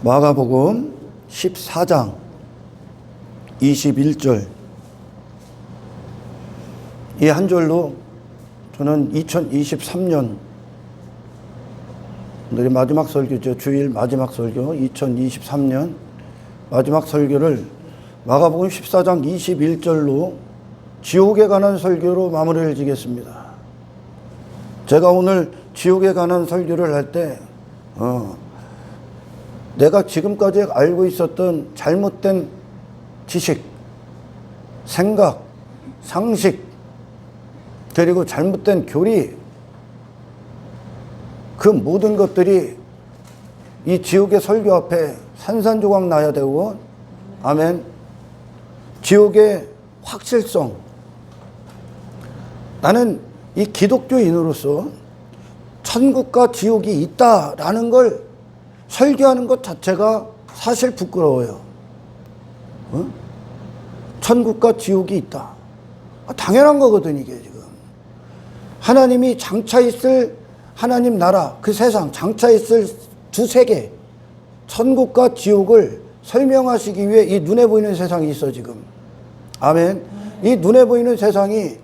마가복음 14장 21절, 이 한 절로 저는 2023년 오늘이 마지막 설교죠. 주일 마지막 설교, 2023년 마지막 설교를 마가복음 14장 21절로 지옥에 관한 설교로 마무리를 지겠습니다. 제가 오늘 지옥에 관한 설교를 할 때 내가 지금까지 알고 있었던 잘못된 지식, 생각, 상식, 그리고 잘못된 교리, 그 모든 것들이 이 지옥의 설교 앞에 산산조각 나야 되고, 아멘. 지옥의 확실성. 나는 이 기독교인으로서 천국과 지옥이 있다라는 걸 설교하는 것 자체가 사실 부끄러워요. 천국과 지옥이 있다. 당연한 거거든, 이게 지금. 하나님이 장차 있을 하나님 나라, 그 세상, 장차 있을 두 세계, 천국과 지옥을 설명하시기 위해 이 눈에 보이는 세상이 있어, 지금. 아멘. 이 눈에 보이는 세상이,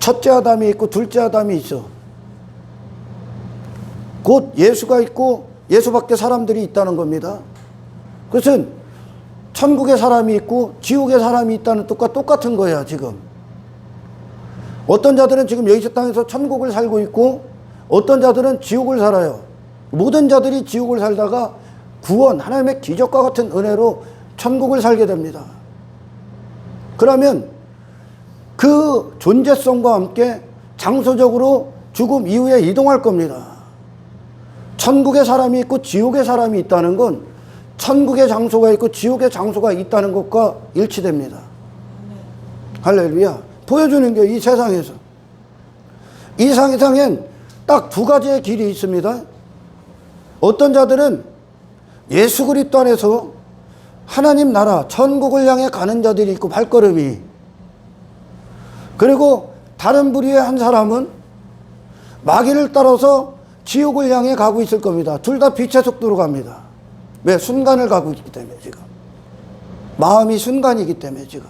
첫째 아담이 있고 둘째 아담이 있어. 곧 예수가 있고 예수밖에 사람들이 있다는 겁니다. 그것은 천국에 사람이 있고 지옥에 사람이 있다는 뜻과 똑같은 거야, 지금. 어떤 자들은 지금 여기 땅에서 천국을 살고 있고 어떤 자들은 지옥을 살아요. 모든 자들이 지옥을 살다가 구원, 하나님의 기적과 같은 은혜로 천국을 살게 됩니다. 그러면 그 존재성과 함께 장소적으로 죽음 이후에 이동할 겁니다. 천국에 사람이 있고 지옥에 사람이 있다는 건 천국의 장소가 있고 지옥의 장소가 있다는 것과 일치됩니다. 할렐루야. 보여주는 게 이 세상에서. 이 세상엔 딱 두 가지의 길이 있습니다. 어떤 자들은 예수 그리스도 안에서 하나님 나라, 천국을 향해 가는 자들이 있고, 발걸음이. 그리고 다른 부류의 한 사람은 마귀를 따라서 지옥을 향해 가고 있을 겁니다. 둘 다 빛의 속도로 갑니다. 왜? 순간을 가고 있기 때문에, 지금. 마음이 순간이기 때문에, 지금.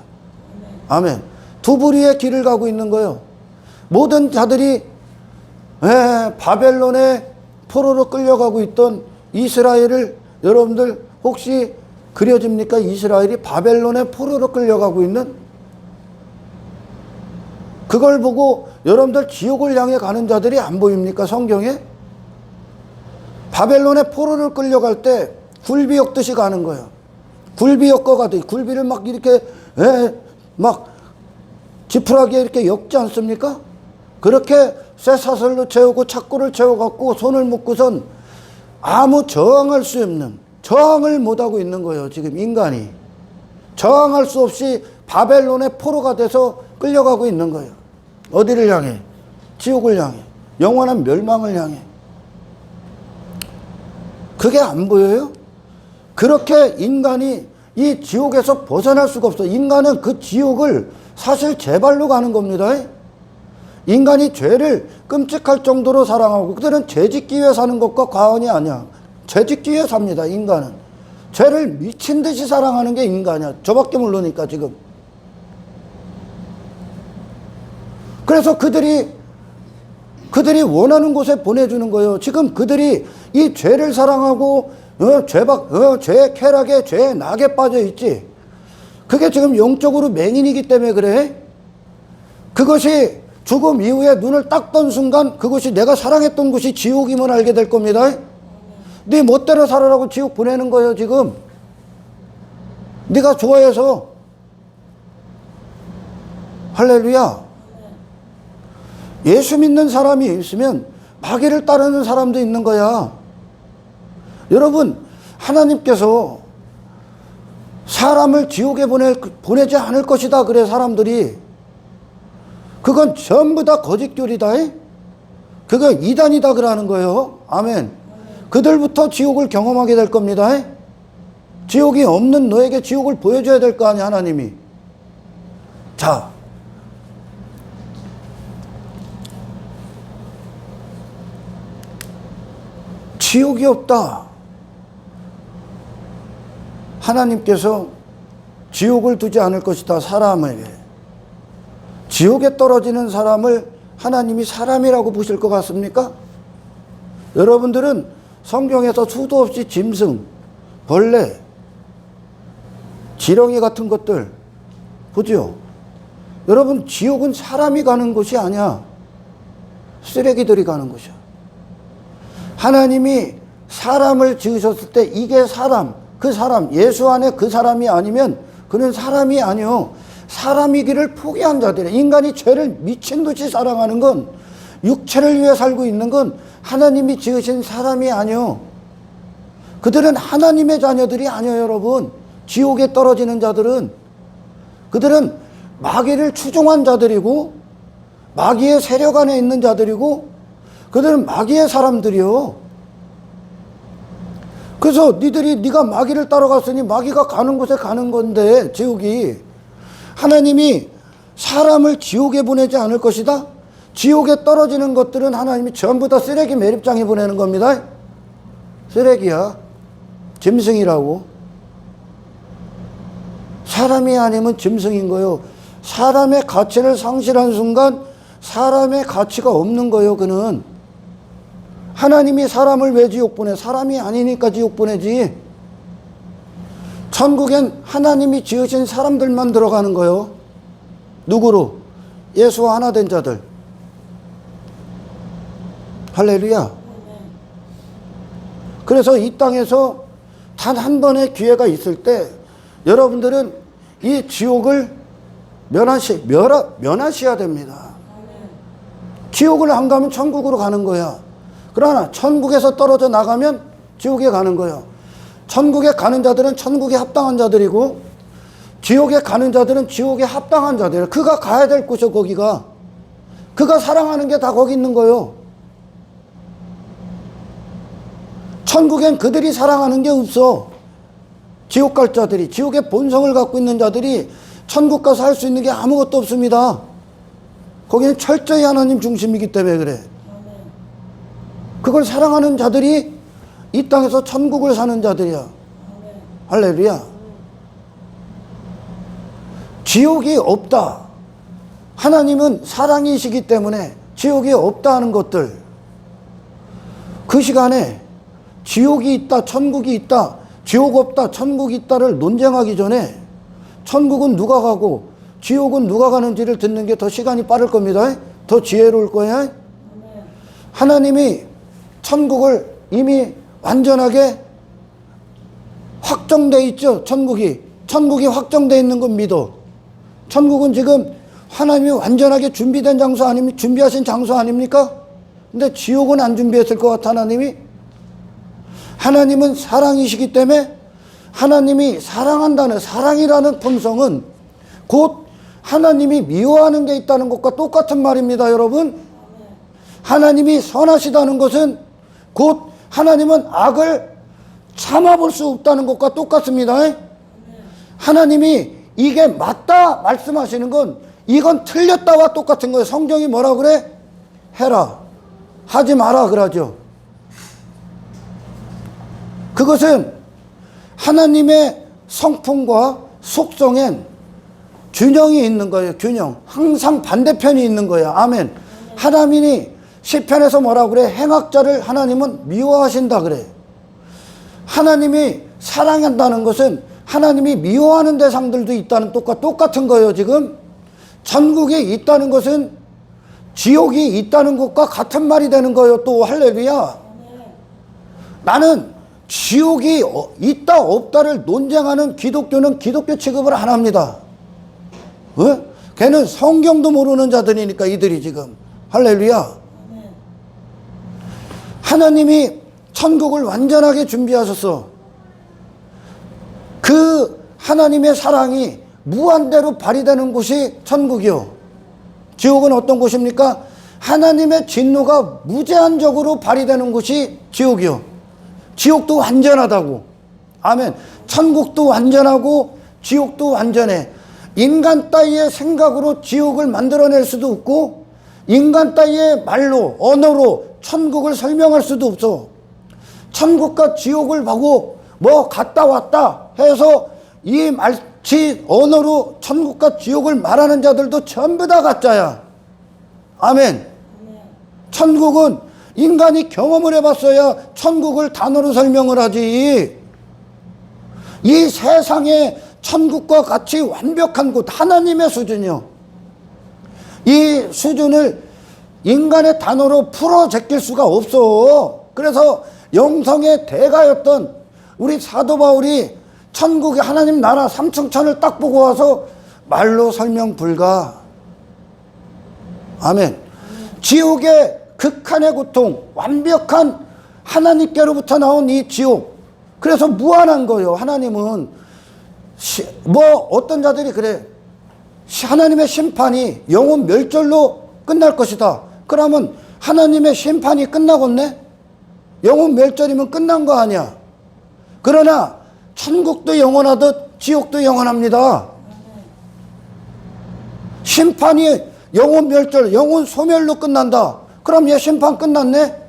아멘. 두 부류의 길을 가고 있는 거예요. 모든 자들이 바벨론의 포로로 끌려가고 있던 이스라엘을 여러분들 혹시 그려집니까? 이스라엘이 바벨론의 포로로 끌려가고 있는, 그걸 보고 여러분들 지옥을 향해 가는 자들이 안 보입니까? 성경에? 바벨론의 포로를 끌려갈 때 굴비 엮듯이 가는 거예요. 굴비 엮어가듯이. 굴비를 막 이렇게 막 지푸라기에 이렇게 엮지 않습니까? 그렇게 쇠사슬로 채우고 착고를 채워갖고 손을 묶고선 아무 저항할 수 없는, 저항을 못하고 있는 거예요, 지금 인간이. 저항할 수 없이 바벨론의 포로가 돼서 끌려가고 있는 거예요. 어디를 향해? 지옥을 향해. 영원한 멸망을 향해. 그게 안 보여요? 그렇게 인간이 이 지옥에서 벗어날 수가 없어. 인간은 그 지옥을 사실 제 발로 가는 겁니다. 인간이 죄를 끔찍할 정도로 사랑하고, 그들은 죄 짓기 위해 사는 것과 과언이 아니야. 죄 짓기 위해 삽니다, 인간은. 죄를 미친 듯이 사랑하는 게 인간이야. 저밖에 모르니까, 지금. 그래서 그들이 원하는 곳에 보내주는 거예요. 지금 그들이 이 죄를 사랑하고, 죄의 쾌락에, 죄의 낙에 빠져 있지. 그게 지금 영적으로 맹인이기 때문에 그래. 그것이 죽음 이후에 눈을 딱 떤 순간 그것이 내가 사랑했던 곳이 지옥임을 알게 될 겁니다. 네 멋대로 살아라고 지옥 보내는 거예요, 지금. 네가 좋아해서. 할렐루야. 예수 믿는 사람이 있으면 마귀를 따르는 사람도 있는 거야. 여러분, 하나님께서 사람을 지옥에 보내지 않을 것이다 그래, 사람들이. 그건 전부 다 거짓교리다. 그건 이단이다 그러는 거예요. 아멘. 그들부터 지옥을 경험하게 될 겁니다. 지옥이 없는 너에게 지옥을 보여줘야 될 거 아니야, 하나님이. 자, 지옥이 없다. 하나님께서 지옥을 두지 않을 것이다, 사람에게. 지옥에 떨어지는 사람을 하나님이 사람이라고 보실 것 같습니까? 여러분들은 성경에서 수도 없이 짐승, 벌레, 지렁이 같은 것들 보죠? 여러분, 지옥은 사람이 가는 곳이 아니야. 쓰레기들이 가는 곳이야. 하나님이 사람을 지으셨을 때 이게 사람, 그 사람, 예수 안에 그 사람이 아니면 그는 사람이 아니요. 사람이기를 포기한 자들이에요. 인간이 죄를 미친 듯이 사랑하는 건, 육체를 위해 살고 있는 건 하나님이 지으신 사람이 아니요. 그들은 하나님의 자녀들이 아니에요, 여러분. 지옥에 떨어지는 자들은, 그들은 마귀를 추종한 자들이고 마귀의 세력 안에 있는 자들이고 그들은 마귀의 사람들이요. 그래서 네가 마귀를 따라갔으니 마귀가 가는 곳에 가는 건데, 지옥이. 하나님이 사람을 지옥에 보내지 않을 것이다. 지옥에 떨어지는 것들은 하나님이 전부 다 쓰레기 매립장에 보내는 겁니다. 쓰레기야. 짐승이라고. 사람이 아니면 짐승인 거예요. 사람의 가치를 상실한 순간 사람의 가치가 없는 거예요, 그는. 하나님이 사람을 왜 지옥 보내? 사람이 아니니까 지옥 보내지. 천국엔 하나님이 지으신 사람들만 들어가는 거예요. 누구로? 예수와 하나 된 자들. 할렐루야. 그래서 이 땅에서 단 한 번의 기회가 있을 때 여러분들은 이 지옥을 면하셔야 됩니다. 지옥을 안 가면 천국으로 가는 거야. 그러나 천국에서 떨어져 나가면 지옥에 가는 거야. 천국에 가는 자들은 천국에 합당한 자들이고 지옥에 가는 자들은 지옥에 합당한 자들이에요. 그가 가야 될 곳이요, 거기가. 그가 사랑하는 게 다 거기 있는 거예요. 천국엔 그들이 사랑하는 게 없어. 지옥 갈 자들이, 지옥의 본성을 갖고 있는 자들이 천국 가서 할 수 있는 게 아무것도 없습니다. 거기는 철저히 하나님 중심이기 때문에 그래. 그걸 사랑하는 자들이 이 땅에서 천국을 사는 자들이야. 할렐루야. 지옥이 없다. 하나님은 사랑이시기 때문에 지옥이 없다 하는 것들, 그 시간에 지옥이 있다, 천국이 있다, 지옥 없다, 천국이 있다를 논쟁하기 전에 천국은 누가 가고 지옥은 누가 가는지를 듣는 게 더 시간이 빠를 겁니다. 더 지혜로울 거야. 하나님이 천국을 이미 완전하게 확정돼 있죠. 천국이 확정돼 있는 건 믿어. 천국은 지금 하나님이 완전하게 준비된 장소 아닙니까? 준비하신 장소 아닙니까? 근데 지옥은 안 준비했을 것 같아. 하나님은 사랑이시기 때문에 하나님이 사랑한다는, 사랑이라는 품성은 곧 하나님이 미워하는 게 있다는 것과 똑같은 말입니다, 여러분. 하나님이 선하시다는 것은 곧 하나님은 악을 참아볼 수 없다는 것과 똑같습니다. 하나님이 이게 맞다 말씀하시는 건 이건 틀렸다와 똑같은 거예요. 성경이 뭐라 그래? 해라, 하지 마라 그러죠. 그것은 하나님의 성품과 속성엔 균형이 있는 거예요. 균형. 항상 반대편이 있는 거예요. 아멘. 하나님이 시편에서 뭐라 그래? 행악자를 하나님은 미워하신다 그래. 하나님이 사랑한다는 것은 하나님이 미워하는 대상들도 있다는 똑같은 거예요. 지금 천국이 있다는 것은 지옥이 있다는 것과 같은 말이 되는 거예요. 또 할렐루야. 나는 지옥이 있다 없다를 논쟁하는 기독교는 기독교 취급을 안 합니다. 걔는 성경도 모르는 자들이니까 이들이 지금. 할렐루야. 하나님이 천국을 완전하게 준비하셨어. 그 하나님의 사랑이 무한대로 발휘되는 곳이 천국이요. 지옥은 어떤 곳입니까? 하나님의 진노가 무제한적으로 발휘되는 곳이 지옥이요. 지옥도 완전하다고. 아멘. 천국도 완전하고 지옥도 완전해. 인간 따위의 생각으로 지옥을 만들어낼 수도 없고 인간 따위의 말로, 언어로 천국을 설명할 수도 없어. 천국과 지옥을 보고 뭐 갔다 왔다 해서 이 말치 언어로 천국과 지옥을 말하는 자들도 전부 다 가짜야. 아멘. 천국은 인간이 경험을 해봤어야 천국을 단어로 설명을 하지. 이 세상에 천국과 같이 완벽한 곳, 하나님의 수준이요. 이 수준을 인간의 단어로 풀어 제낄 수가 없어. 그래서 영성의 대가였던 우리 사도 바울이 천국의 하나님 나라 삼층천을 딱 보고 와서 말로 설명 불가. 아멘. 지옥의 극한의 고통, 완벽한 하나님께로부터 나온 이 지옥. 그래서 무한한 거예요. 하나님은 어떤 자들이 그래. 하나님의 심판이 영혼 멸절로 끝날 것이다. 그러면 하나님의 심판이 끝나겠네? 영혼 멸절이면 끝난 거 아니야. 그러나 천국도 영원하듯 지옥도 영원합니다. 심판이 영혼 멸절, 영혼 소멸로 끝난다. 그럼 얘 심판 끝났네?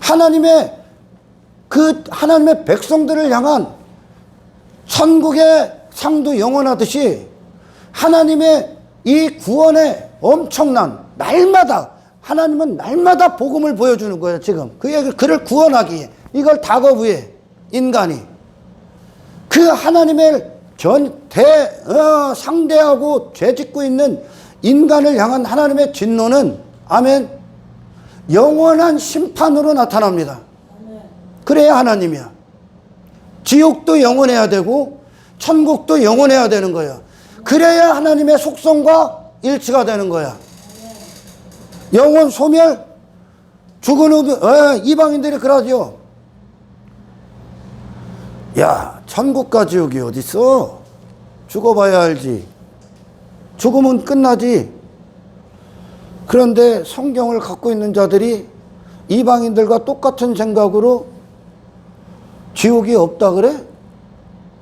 하나님의 백성들을 향한 천국의 상도 영원하듯이 하나님의 이 구원의 엄청난 날마다 하나님은 날마다 복음을 보여주는 거예요. 지금 그를 구원하기 위해 이걸 다급 위해 인간이 그 하나님의 상대하고 죄짓고 있는 인간을 향한 하나님의 진노는 아멘 영원한 심판으로 나타납니다. 그래야 하나님이야. 지옥도 영원해야 되고 천국도 영원해야 되는 거야. 그래야 하나님의 속성과 일치가 되는 거야. 영혼 소멸, 죽은 이방인들이 그러죠. 야, 천국과 지옥이 어딨어? 죽어봐야 알지. 죽으면 끝나지. 그런데 성경을 갖고 있는 자들이 이방인들과 똑같은 생각으로 지옥이 없다 그래?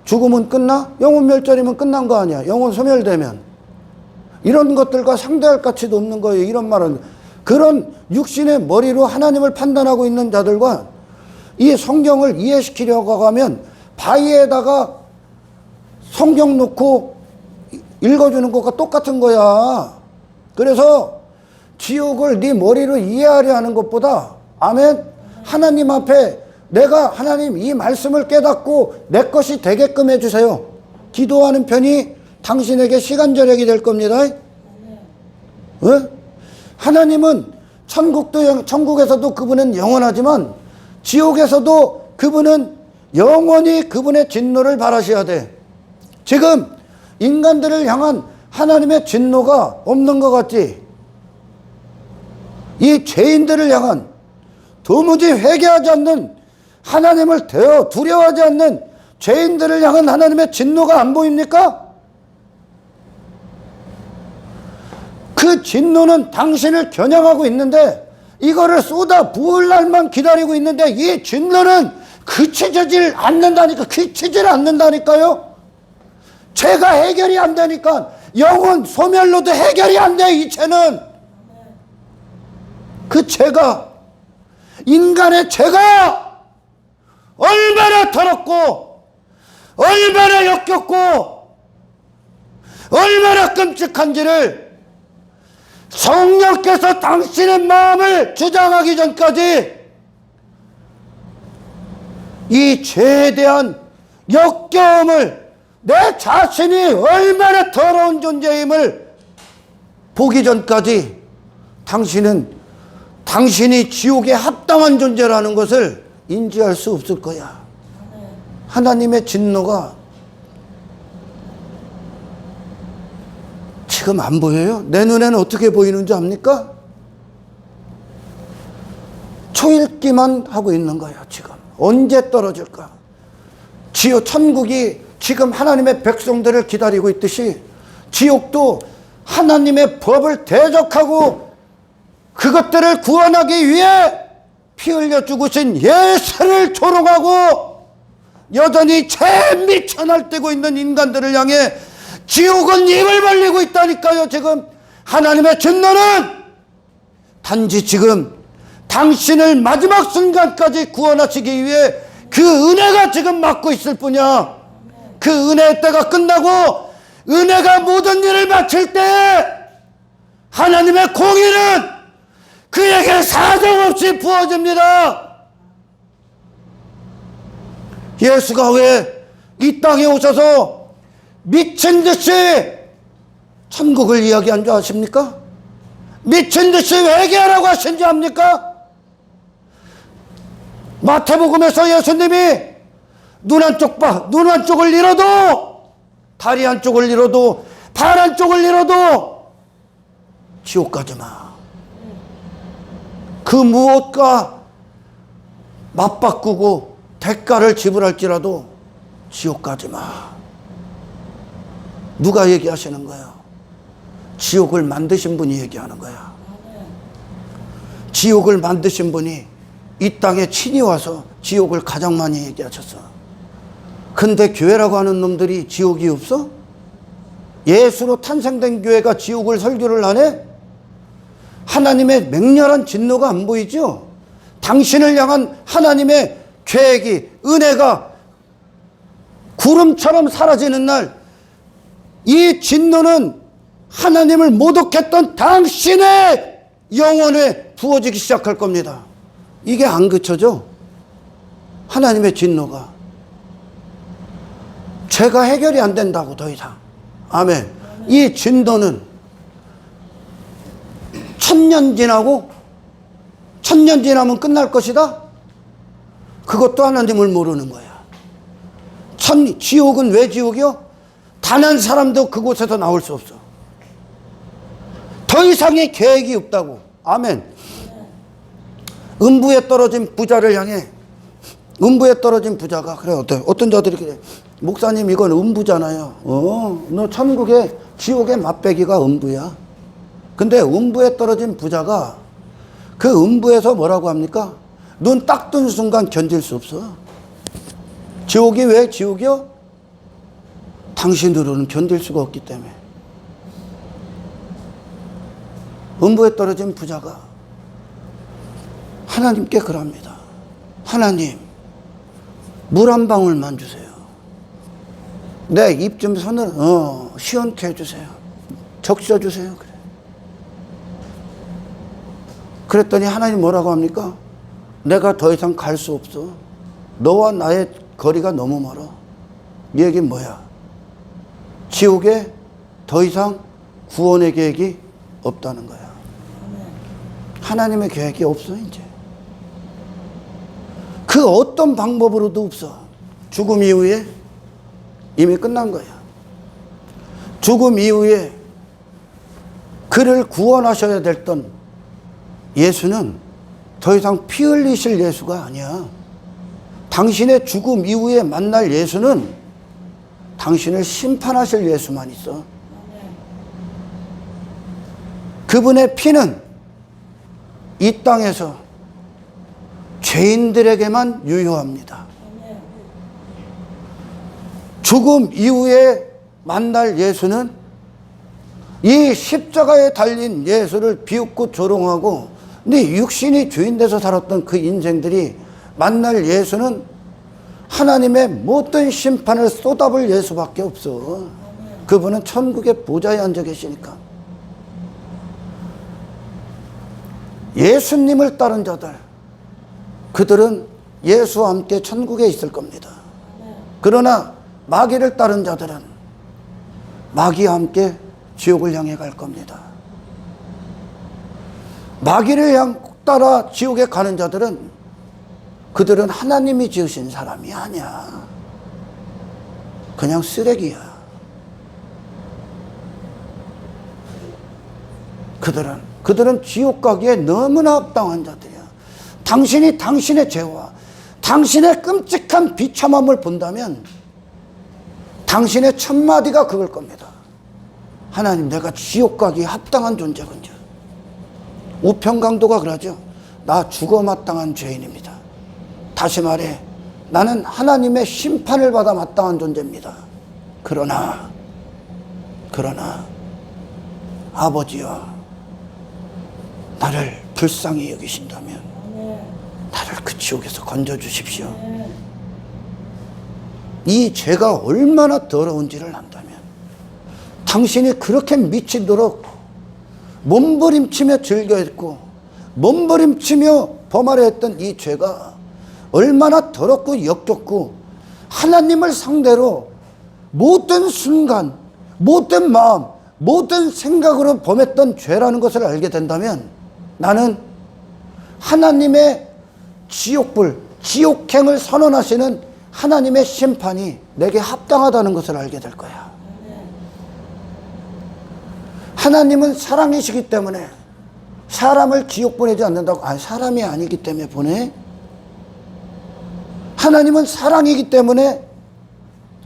죽으면 끝나? 영혼 멸절이면 끝난 거 아니야. 영혼 소멸되면. 이런 것들과 상대할 가치도 없는 거예요. 이런 말은. 그런 육신의 머리로 하나님을 판단하고 있는 자들과 이 성경을 이해시키려고 하면 바위에다가 성경 놓고 읽어주는 것과 똑같은 거야. 그래서 지옥을 네 머리로 이해하려 하는 것보다 아멘 하나님 앞에 내가 하나님 이 말씀을 깨닫고 내 것이 되게끔 해주세요. 기도하는 편이 당신에게 시간 절약이 될 겁니다. 하나님은 천국에서도 그분은 영원하지만 지옥에서도 그분은 영원히 그분의 진노를 바라셔야 돼. 지금 인간들을 향한 하나님의 진노가 없는 것 같지? 이 죄인들을 향한 도무지 회개하지 않는 하나님을 두려워하지 않는 죄인들을 향한 하나님의 진노가 안 보입니까? 그 진노는 당신을 겨냥하고 있는데 이거를 쏟아 부을 날만 기다리고 있는데 이 진노는 그치질 않는다니까요. 죄가 해결이 안 되니까 영혼 소멸로도 해결이 안 돼. 이 죄는 그 죄가 인간의 죄가 얼마나 더럽고 얼마나 역겹고 얼마나 끔찍한지를 성령께서 당신의 마음을 주장하기 전까지 이 죄에 대한 역겨움을 내 자신이 얼마나 더러운 존재임을 보기 전까지 당신이 지옥에 합당한 존재라는 것을 인지할 수 없을 거야. 하나님의 진노가 지금 안 보여요? 내 눈에는 어떻게 보이는지 압니까? 초읽기만 하고 있는 거예요. 지금 언제 떨어질까? 천국이 지금 하나님의 백성들을 기다리고 있듯이 지옥도 하나님의 법을 대적하고 그것들을 구원하기 위해 피 흘려 죽으신 예수를 조롱하고 여전히 죄 미쳐 날뛰고 있는 인간들을 향해 지옥은 입을 벌리고 있다니까요. 지금 하나님의 진노는 단지 지금 당신을 마지막 순간까지 구원하시기 위해 그 은혜가 지금 맡고 있을 뿐이야. 그 은혜의 때가 끝나고 은혜가 모든 일을 마칠 때 하나님의 공의는 그에게 사정없이 부어집니다. 예수가 왜 이 땅에 오셔서 미친 듯이 천국을 이야기한 줄 아십니까? 미친 듯이 회개하라고 하신 줄 압니까? 마태복음에서 예수님이 눈 한쪽을 잃어도, 다리 한쪽을 잃어도, 발 한쪽을 잃어도 지옥 가지 마. 그 무엇과 맞바꾸고 대가를 지불할지라도 지옥 가지 마. 누가 얘기하시는 거예요? 지옥을 만드신 분이 얘기하는 거야. 지옥을 만드신 분이 이 땅에 친히 와서 지옥을 가장 많이 얘기하셨어. 근데 교회라고 하는 놈들이 지옥이 없어? 예수로 탄생된 교회가 지옥을 설교를 안 해? 하나님의 맹렬한 진노가 안 보이죠? 당신을 향한 하나님의 계획이, 은혜가 구름처럼 사라지는 날, 이 진노는 하나님을 모독했던 당신의 영혼에 부어지기 시작할 겁니다. 이게 안 그쳐져? 하나님의 진노가. 죄가 해결이 안 된다고, 더 이상. 아멘. 이 진노는 1000년 지나면 끝날 것이다? 그것도 하나님을 모르는 거야. 지옥은 왜 지옥이요? 단 한 사람도 그곳에서 나올 수 없어. 더 이상의 계획이 없다고. 아멘. 음부에 떨어진 부자를 향해, 음부에 떨어진 부자가, 그래, 어떤 자들이 그래. 목사님, 이건 음부잖아요. 너 천국에, 지옥의 맛배기가 음부야. 근데 음부에 떨어진 부자가 그 음부에서 뭐라고 합니까? 눈 딱 뜬 순간 견딜 수 없어. 지옥이 왜 지옥이요? 당신으로는 견딜 수가 없기 때문에. 음부에 떨어진 부자가 하나님께 그럽니다. 하나님, 물 한 방울만 주세요. 내 입 좀 시원케 해주세요. 적셔주세요. 그래. 그랬더니 하나님 뭐라고 합니까? 내가 더 이상 갈 수 없어. 너와 나의 거리가 너무 멀어. 이 얘기는 뭐야? 지옥에 더 이상 구원의 계획이 없다는 거야. 하나님의 계획이 없어, 이제. 그 어떤 방법으로도 없어. 죽음 이후에 이미 끝난 거야. 죽음 이후에 그를 구원하셔야 됐던 예수는 더 이상 피 흘리실 예수가 아니야. 당신의 죽음 이후에 만날 예수는 당신을 심판하실 예수만 있어. 그분의 피는 이 땅에서 죄인들에게만 유효합니다. 죽음 이후에 만날 예수는 이 십자가에 달린 예수를 비웃고 조롱하고, 근데 육신이 주인 돼서 살았던 그 인생들이 만날 예수는 하나님의 모든 심판을 쏟아볼 예수밖에 없어. 그분은 천국의 보좌에 앉아 계시니까. 예수님을 따른 자들, 그들은 예수와 함께 천국에 있을 겁니다. 그러나 마귀를 따른 자들은 마귀와 함께 지옥을 향해 갈 겁니다. 마귀를 따라 지옥에 가는 자들은, 그들은 하나님이 지으신 사람이 아니야. 그냥 쓰레기야. 그들은 지옥 가기에 너무나 합당한 자들이야. 당신이 당신의 죄와 당신의 끔찍한 비참함을 본다면 당신의 첫 마디가 그걸 겁니다. 하나님, 내가 지옥 가기에 합당한 존재군요. 우편강도가 그러죠. 나 죽어 마땅한 죄인입니다. 다시 말해, 나는 하나님의 심판을 받아 마땅한 존재입니다. 그러나 아버지여, 나를 불쌍히 여기신다면 나를 그 지옥에서 건져주십시오. 이 죄가 얼마나 더러운지를 안다면 당신이 그렇게 미치도록 몸부림치며 즐겨했고 몸부림치며 범하려 했던 이 죄가 얼마나 더럽고 역겹고 하나님을 상대로 못된 순간, 못된 마음, 못된 생각으로 범했던 죄라는 것을 알게 된다면 나는 하나님의 지옥불, 지옥행을 선언하시는 하나님의 심판이 내게 합당하다는 것을 알게 될 거야. 하나님은 사랑이시기 때문에 사람을 지옥 보내지 않는다고. 아니, 사람이 아니기 때문에 보내? 하나님은 사랑이기 때문에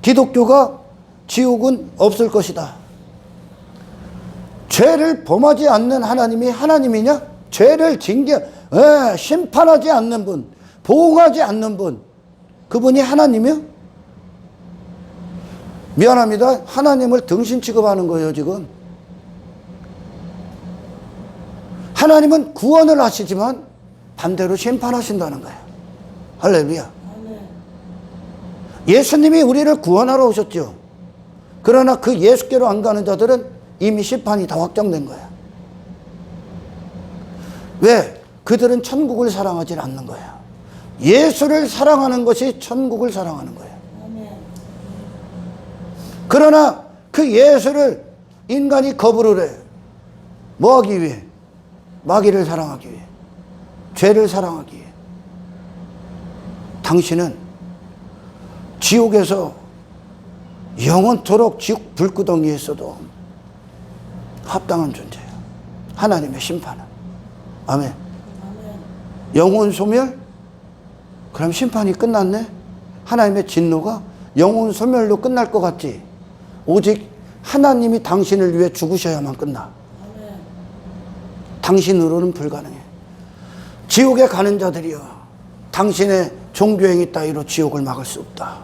기독교가 지옥은 없을 것이다. 죄를 범하지 않는 하나님이 하나님이냐? 죄를 심판하지 않는 분, 보응하지 않는 분, 그분이 하나님이요? 미안합니다. 하나님을 등신 취급하는 거예요, 지금. 하나님은 구원을 하시지만 반대로 심판하신다는 거예요. 할렐루야. 예수님이 우리를 구원하러 오셨죠. 그러나 그 예수께로 안 가는 자들은 이미 심판이 다 확정된 거예요. 왜? 그들은 천국을 사랑하지 않는 거예요. 예수를 사랑하는 것이 천국을 사랑하는 거예요. 그러나 그 예수를 인간이 거부를 해. 뭐 하기 위해? 마귀를 사랑하기 위해. 죄를 사랑하기 위해. 당신은 지옥에서 영원토록 지옥 불구덩이에 있어도 합당한 존재예요. 하나님의 심판은. 아멘. 영혼 소멸? 그럼 심판이 끝났네? 하나님의 진노가 영혼 소멸로 끝날 것 같지? 오직 하나님이 당신을 위해 죽으셔야만 끝나. 당신으로는 불가능해. 지옥에 가는 자들이여, 당신의 종교행위 따위로 지옥을 막을 수 없다.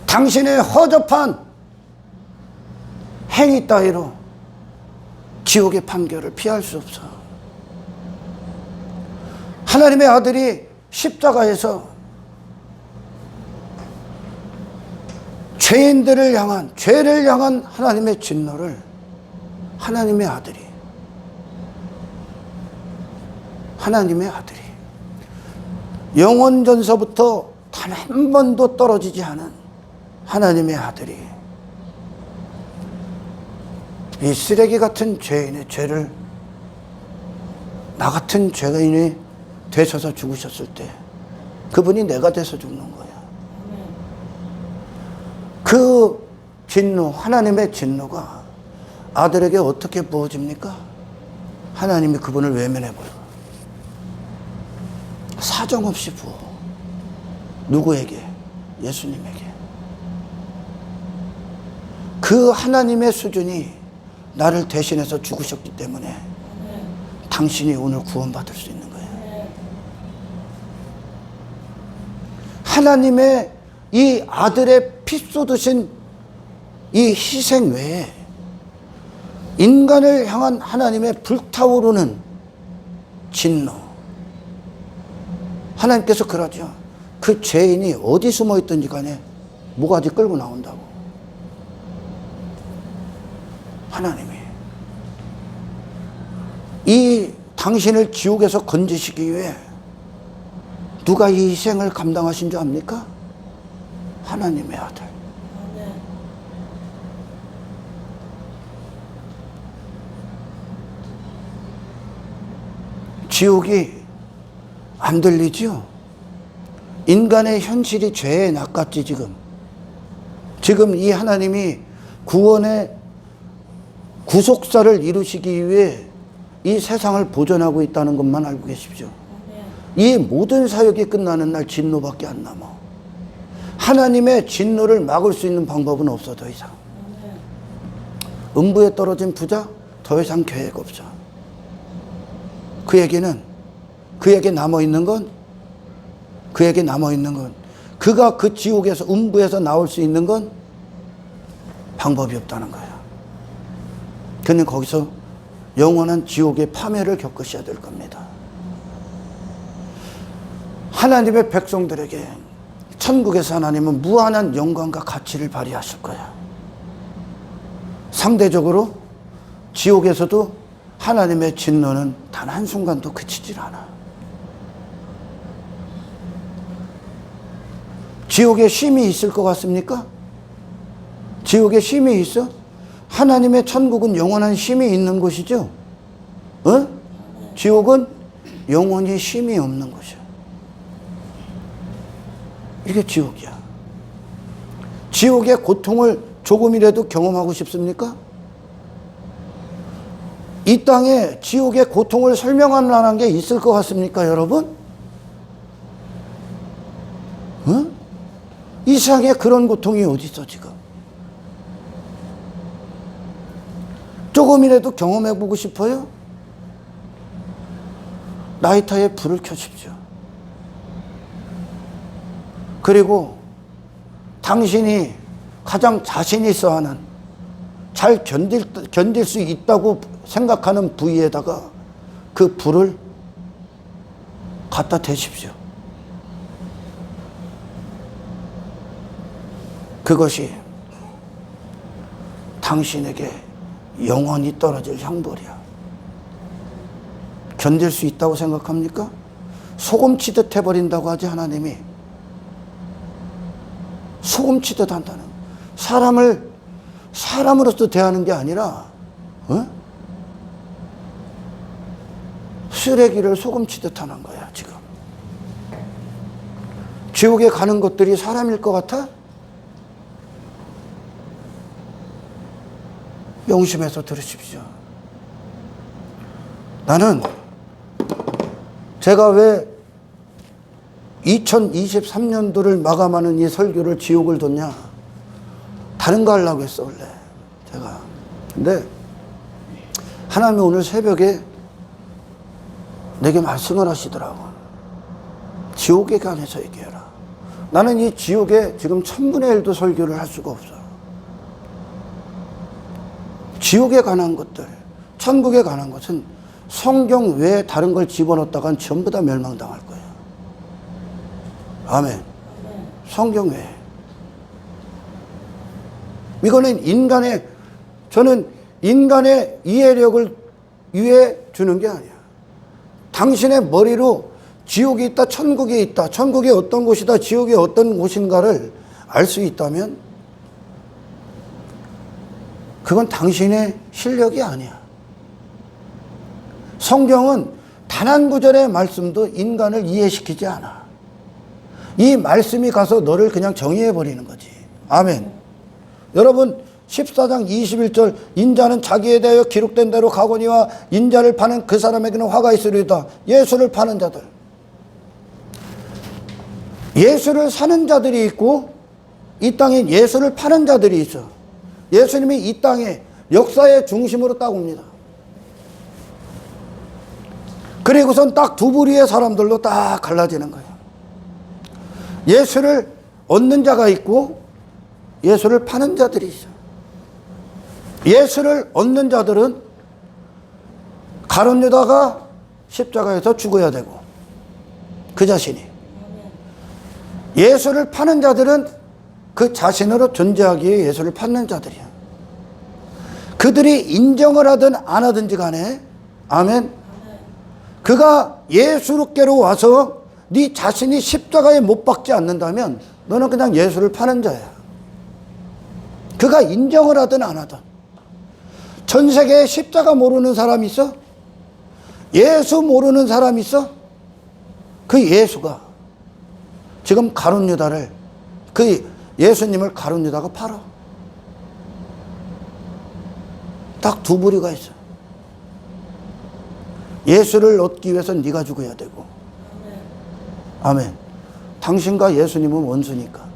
당신의 허접한 행위 따위로 지옥의 판결을 피할 수 없어. 하나님의 아들이 십자가에서 죄인들을 향한, 죄를 향한 하나님의 진노를 하나님의 아들이 영원전서부터 단 한 번도 떨어지지 않은 하나님의 아들이 이 쓰레기 같은 죄인의 죄를 나 같은 죄인이 되셔서 죽으셨을 때 그분이 내가 돼서 죽는 거야. 그 진노, 하나님의 진노가 아들에게 어떻게 부어집니까? 하나님이 그분을 외면해버려. 사정없이 부어. 누구에게? 예수님에게. 그 하나님의 수준이 나를 대신해서 죽으셨기 때문에 당신이 오늘 구원받을 수 있는 거예요. 하나님의 이 아들의 피 쏟으신 이 희생 외에 인간을 향한 하나님의 불타오르는 진노. 하나님께서 그러죠. 그 죄인이 어디 숨어 있든지 간에 모가지 끌고 나온다고. 하나님이 이 당신을 지옥에서 건지시기 위해 누가 이 희생을 감당하신 줄 압니까? 하나님의 아들. 지옥이 안 들리죠? 인간의 현실이 죄에 낚았지 지금. 지금 이 하나님이 구원의 구속사를 이루시기 위해 이 세상을 보존하고 있다는 것만 알고 계십시오. 이 모든 사역이 끝나는 날 진노밖에 안 남아. 하나님의 진노를 막을 수 있는 방법은 없어. 더 이상. 음부에 떨어진 부자 더 이상 계획 없어. 그에게 남아있는 건 그가 그 지옥에서 음부에서 나올 수 있는 건 방법이 없다는 거야. 그는 거기서 영원한 지옥의 파멸을 겪으셔야 될 겁니다. 하나님의 백성들에게 천국에서 하나님은 무한한 영광과 가치를 발휘하실 거야. 상대적으로 지옥에서도 하나님의 진노는 단 한순간도 그치질 않아. 지옥에 쉼이 있을 것 같습니까? 지옥에 쉼이 있어? 하나님의 천국은 영원한 쉼이 있는 곳이죠? 어? 지옥은 영원히 쉼이 없는 곳이야. 이게 지옥이야. 지옥의 고통을 조금이라도 경험하고 싶습니까? 이 땅에 지옥의 고통을 설명할 만한 게 있을 것 같습니까, 여러분? 어? 이 세상에 그런 고통이 어디 있어, 지금? 조금이라도 경험해보고 싶어요? 라이터에 불을 켜십시오. 그리고 당신이 가장 자신 있어 하는, 잘 견딜 수 있다고 생각하는 부위에다가 그 불을 갖다 대십시오. 그것이 당신에게 영원히 떨어질 형벌이야. 견딜 수 있다고 생각합니까? 소금치듯 해버린다고 하지, 하나님이. 소금치듯 한다는, 사람을 사람으로서 대하는 게 아니라 쓰레기를 소금치듯 하는 거야, 지금. 지옥에 가는 것들이 사람일 것 같아? 명심해서 들으십시오. 나는 제가 왜 2023년도를 마감하는 이 설교를 지옥을 뒀냐? 다른 거 하려고 했어, 원래. 제가. 근데 하나님이 오늘 새벽에 내게 말씀을 하시더라고. 지옥에 관해서 얘기해라. 나는 이 지옥에 지금 1000분의 1도 설교를 할 수가 없어. 지옥에 관한 것들, 천국에 관한 것은 성경 외에 다른 걸 집어넣었다간 전부 다 멸망당할 거예요. 아멘. 성경 외에. 이거는 저는 인간의 이해력을 위해 주는 게 아니야. 당신의 머리로 지옥이 있다, 천국이 있다, 천국이 어떤 곳이다, 지옥이 어떤 곳인가를 알 수 있다면 그건 당신의 실력이 아니야. 성경은 단 한 구절의 말씀도 인간을 이해시키지 않아. 이 말씀이 가서 너를 그냥 정의해버리는 거지. 아멘. 여러분 14장 21절 인자는 자기에 대하여 기록된 대로 가거니와 인자를 파는 그 사람에게는 화가 있으리다. 예수를 파는 자들. 예수를 사는 자들이 있고 이 땅에 예수를 파는 자들이 있어. 예수님이 이 땅에 역사의 중심으로 딱 옵니다. 그리고선 딱 두 부류의 사람들로 딱 갈라지는 거예요. 예수를 얻는 자가 있고 예수를 파는 자들이 있어. 예수를 얻는 자들은 가룟 유다가 십자가에서 죽어야 되고 그 자신이. 예수를 파는 자들은 그 자신으로 존재하기에 예수를 파는 자들이야. 그들이 인정을 하든 안 하든지 간에 아멘. 그가 예수께로 와서 네 자신이 십자가에 못 박지 않는다면 너는 그냥 예수를 파는 자야. 그가 인정을 하든 안 하든. 전 세계에 십자가 모르는 사람 있어? 예수 모르는 사람 있어? 그 예수가 지금 가룟 유다를, 그 예수님을 가룟 유다가 팔아. 딱 두 부류가 있어. 예수를 얻기 위해서는 네가 죽어야 되고. 아멘. 당신과 예수님은 원수니까.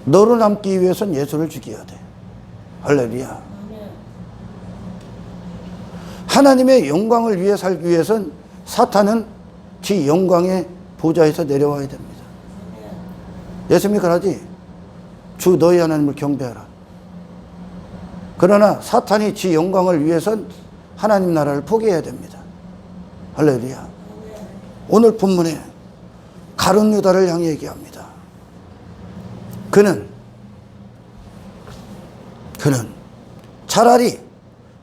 너로 남기 위해서는 예수를 죽여야 돼. 할렐루야. 하나님의 영광을 위해 살기 위해서는 사탄은 지 영광의 보좌에서 내려와야 됩니다. 예수님이 그러지? 주 너희 하나님을 경배하라. 그러나 사탄이 지 영광을 위해선 하나님 나라를 포기해야 됩니다. 할렐루야. 오늘 본문에 가룟 유다를 향해 얘기합니다. 그는 차라리,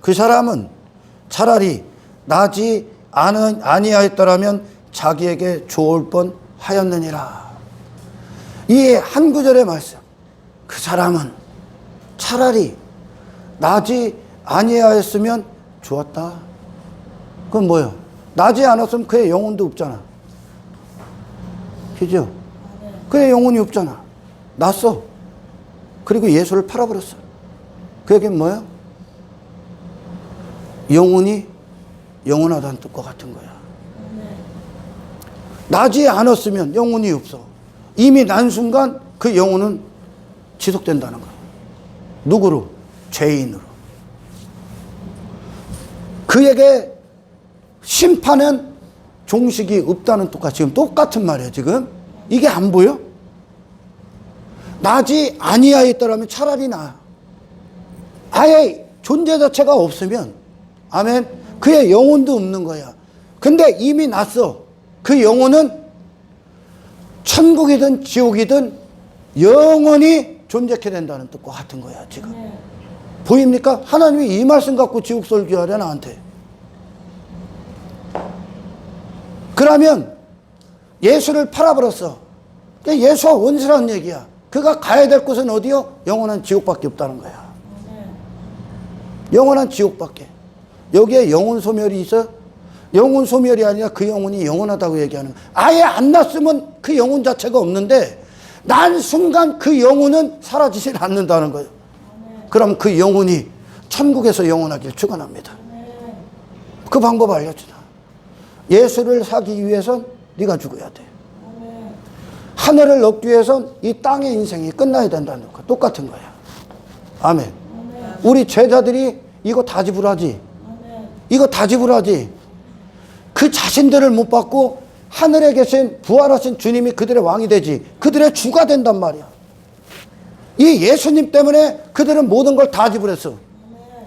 그 사람은 차라리 나지 아니하였더라면 자기에게 좋을 뻔 하였느니라. 이 한 구절의 말씀, 그 사람은 차라리 나지 아니하였으면 좋았다. 그건 뭐예요? 나지 않았으면 그의 영혼도 없잖아. 그죠? 그의 영혼이 없잖아. 났어. 그리고 예수를 팔아버렸어. 그에겐 뭐야? 영혼이 영원하다는 뜻과 같은 거야. 나지 않았으면 영혼이 없어. 이미 난 순간 그 영혼은 지속된다는 거야. 누구로? 죄인으로. 그에게 심판은 종식이 없다는 뜻과 지금 똑같은 말이에요. 지금 이게 안 보여? 나지 아니하였더라면 차라리 나. 아예 존재 자체가 없으면, 아멘, 그의 영혼도 없는 거야. 근데 이미 났어. 그 영혼은 천국이든 지옥이든 영원히 존재케 된다는 뜻과 같은 거야. 지금 보입니까? 하나님이 이 말씀 갖고 지옥 설교하래 나한테. 그러면 예수를 팔아버렸어. 예수와 원수라는 얘기야. 그가 가야 될 곳은 어디요? 영원한 지옥밖에 없다는 거야. 영원한 지옥밖에. 여기에 영혼 소멸이 있어? 영혼 소멸이 아니라 그 영혼이 영원하다고 얘기하는 거야. 아예 안 났으면 그 영혼 자체가 없는데 난 순간 그 영혼은 사라지질 않는다는 거예요. 그럼 그 영혼이 천국에서 영원하길 축원합니다. 그 방법 알려주나. 예수를 사기 위해선 네가 죽어야 돼. 하늘을 얻기 위해선 이 땅의 인생이 끝나야 된다는 거 똑같은 거야. 아멘. 우리 제자들이 이거 다 지불하지. 이거 다 지불하지. 그 자신들을 못 받고 하늘에 계신 부활하신 주님이 그들의 왕이 되지. 그들의 주가 된단 말이야. 이 예수님 때문에 그들은 모든 걸 다 지불했어.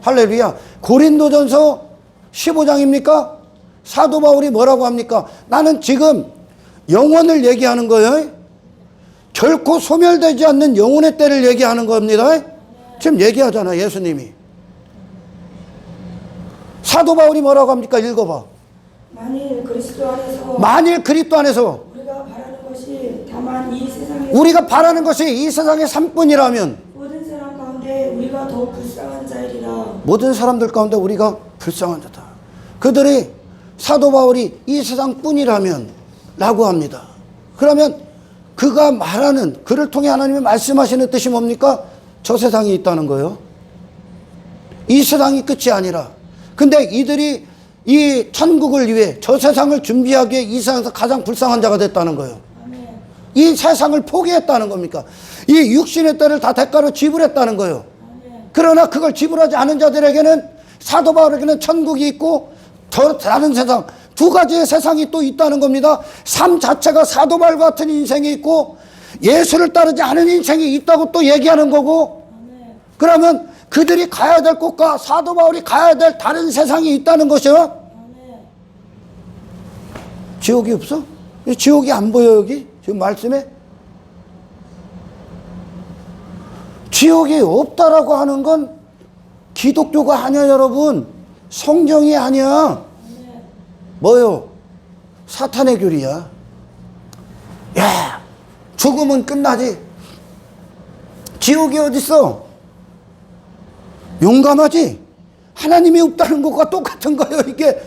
할렐루야. 고린도전서 15장입니까? 사도 바울이 뭐라고 합니까? 나는 지금 영혼을 얘기하는 거예요. 결코 소멸되지 않는 영혼의 때를 얘기하는 겁니다. 지금 얘기하잖아, 예수님이. 사도 바울이 뭐라고 합니까? 읽어봐. 만일 그리스도 안에서 우리가 바라는 것이 다만 이 세상에 우리가 바라는 것이 이 세상의 삶뿐이라면 모든 사람 가운데 우리가 더 불쌍한 자이리라. 모든 사람들 가운데 우리가 불쌍한 자다. 그들이 사도 바울이 이 세상뿐이라면 라고 합니다. 그러면 그가 말하는, 그를 통해 하나님이 말씀하시는 뜻이 뭡니까? 저 세상이 있다는 거예요. 이 세상이 끝이 아니라. 근데 이들이 이 천국을 위해 저 세상을 준비하기에 이 세상에서 가장 불쌍한 자가 됐다는 거예요. 이 세상을 포기했다는 겁니까? 이 육신의 때를 다 대가로 지불했다는 거예요. 그러나 그걸 지불하지 않은 자들에게는, 사도 바울에게는 천국이 있고 더 다른 세상, 두 가지의 세상이 또 있다는 겁니다. 삶 자체가 사도 바울 같은 인생이 있고 예수를 따르지 않은 인생이 있다고 또 얘기하는 거고, 그러면 그들이 가야 될 곳과 사도 바울이 가야 될 다른 세상이 있다는 것이요. 지옥이 없어? 지옥이 안 보여 여기? 지금 말씀에? 지옥이 없다라고 하는 건 기독교가 아니야 여러분. 성경이 아니야. 뭐요? 사탄의 교리야. 야, 죽으면 끝나지. 지옥이 어딨어? 용감하지? 하나님이 없다는 것과 똑같은 거예요, 이게.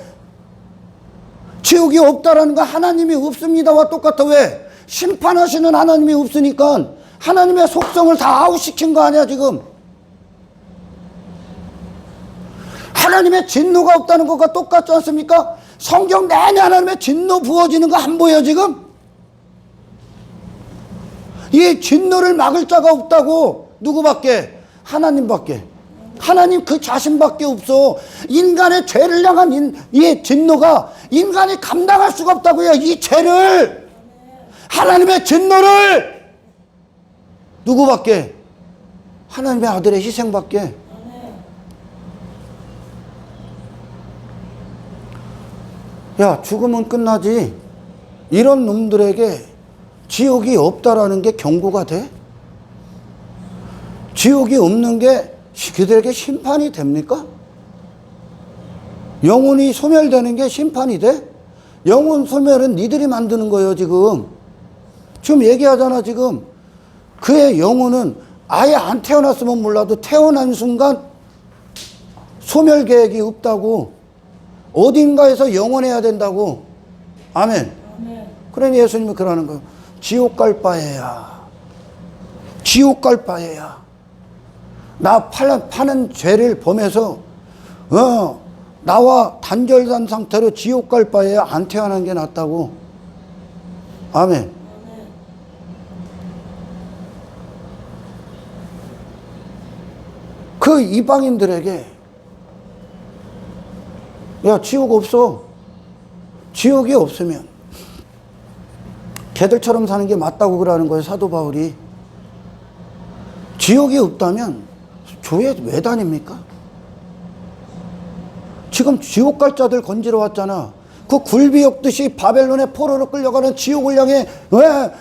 지옥이 없다라는 건 하나님이 없습니다와 똑같아. 왜? 심판하시는 하나님이 없으니까 하나님의 속성을 다 아웃시킨 거 아니야, 지금. 하나님의 진노가 없다는 것과 똑같지 않습니까? 성경 내내 하나님의 진노 부어지는 거 안 보여, 지금? 이 진노를 막을 자가 없다고. 누구밖에? 하나님밖에. 하나님 그 자신밖에 없어. 인간의 죄를 향한 이 진노가 인간이 감당할 수가 없다고요. 이 죄를, 하나님의 진노를. 누구밖에? 하나님의 아들의 희생밖에. 야, 죽으면 끝나지. 이런 놈들에게 지옥이 없다라는 게 경고가 돼? 지옥이 없는 게 그들에게 심판이 됩니까? 영혼이 소멸되는 게 심판이 돼? 영혼 소멸은 니들이 만드는 거예요, 지금. 지금 얘기하잖아, 지금. 그의 영혼은 아예 안 태어났으면 몰라도 태어난 순간 소멸 계획이 없다고. 어딘가에서 영원해야 된다고. 아멘. 그러니 예수님이 그러는 거예요. 지옥 갈 바에야. 지옥 갈 바에야. 나 파는 죄를 범해서 나와 단절된 상태로 지옥 갈 바에야 안 태어난 게 낫다고. 아멘. 그 이방인들에게 야, 지옥 없어. 지옥이 없으면 걔들처럼 사는 게 맞다고 그러는 거예요, 사도 바울이. 지옥이 없다면 교회 왜 다닙니까? 지금 지옥 갈 자들 건지러 왔잖아. 그 굴비 엮듯이 바벨론의 포로로 끌려가는 지옥을 향해 왜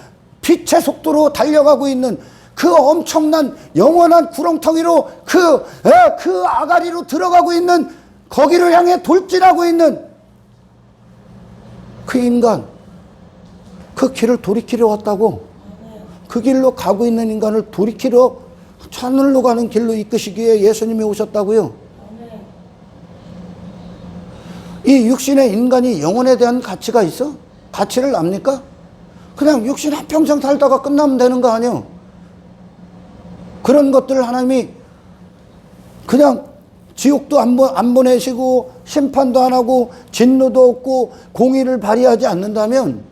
빛의 속도로 달려가고 있는 그 엄청난 영원한 구렁텅이로 그 아가리로 들어가고 있는, 거기를 향해 돌진하고 있는 그 인간, 그 길을 돌이키러 왔다고. 그 길로 가고 있는 인간을 돌이키러 하늘로 가는 길로 이끄시기 위해 예수님이 오셨다고요. 이 육신의 인간이 영혼에 대한 가치가 있어? 가치를 압니까? 그냥 육신 한평생 살다가 끝나면 되는 거 아니에요? 그런 것들을 하나님이 그냥 지옥도 안 보내시고 심판도 안 하고 진노도 없고 공의를 발휘하지 않는다면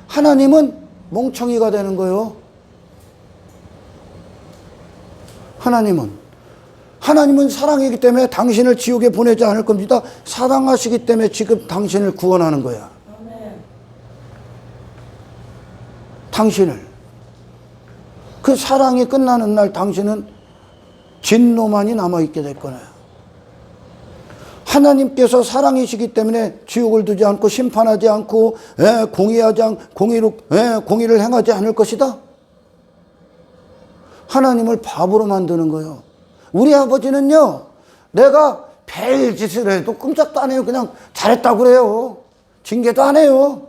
하나님은 멍청이가 되는 거예요. 하나님은 사랑이기 때문에 당신을 지옥에 보내지 않을 겁니다. 사랑하시기 때문에 지금 당신을 구원하는 거야. 당신을. 그 사랑이 끝나는 날 당신은 진노만이 남아있게 될 거예요. 하나님께서 사랑이시기 때문에 지옥을 두지 않고 심판하지 않고 공의를 행하지 않을 것이다. 하나님을 바보로 만드는 거예요. 우리 아버지는요, 내가 별 짓을 해도 끔찍도 안 해요. 그냥 잘했다고 그래요. 징계도 안 해요.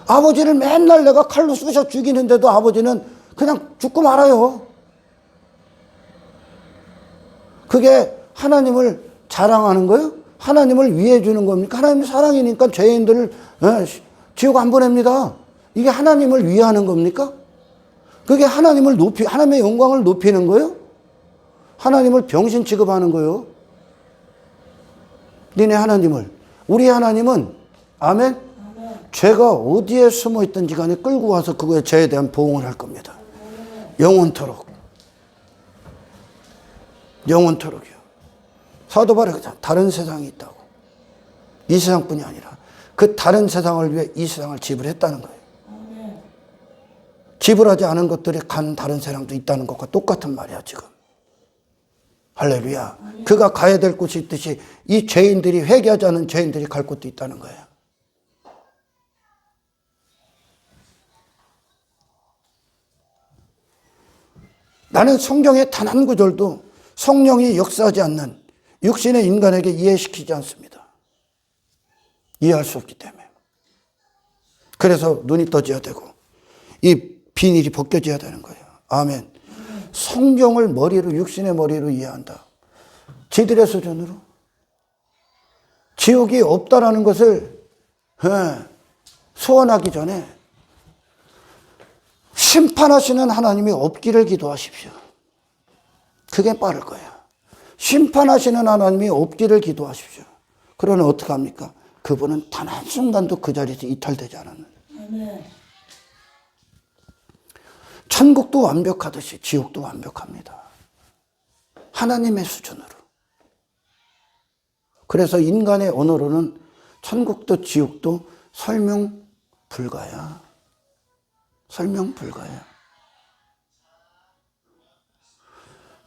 아버지를 맨날 내가 칼로 쑤셔 죽이는데도 아버지는 그냥 죽고 말아요. 그게 하나님을 자랑하는 거예요? 하나님을 위해 주는 겁니까? 하나님 사랑이니까 죄인들을 지옥 안 보냅니다. 이게 하나님을 위하는 겁니까? 그게 하나님의 영광을 높이는 거예요? 하나님을 병신 취급하는 거예요? 니네 하나님을. 우리 하나님은, 아멘? 죄가 어디에 숨어 있든지 간에 끌고 와서 그거에 죄에 대한 보응을 할 겁니다. 영원토록. 영원토록이요. 사도 바울이 다른 세상이 있다고. 이 세상뿐이 아니라 그 다른 세상을 위해 이 세상을 지불했다는 거예요. 지불하지 않은 것들이 간 다른 세상도 있다는 것과 똑같은 말이야, 지금. 할렐루야. 그가 가야 될 곳이 있듯이 이 죄인들이, 회개하지 않은 죄인들이 갈 곳도 있다는 거예요. 나는 성경의 단 한 구절도 성령이 역사하지 않는 육신의 인간에게 이해시키지 않습니다. 이해할 수 없기 때문에. 그래서 눈이 떠져야 되고 이 비닐이 벗겨져야 되는 거예요. 아멘. 성경을 머리로, 육신의 머리로 이해한다. 지들의 수준으로. 지옥이 없다라는 것을 소원하기 전에 심판하시는 하나님이 없기를 기도하십시오. 그게 빠를 거예요. 심판하시는 하나님이 없기를 기도하십시오. 그러면 어떡합니까? 그분은 단 한순간도 그 자리에서 이탈되지 않았는. 아멘. 천국도 완벽하듯이 지옥도 완벽합니다. 하나님의 수준으로. 그래서 인간의 언어로는 천국도 지옥도 설명 불가야. 설명 불가야.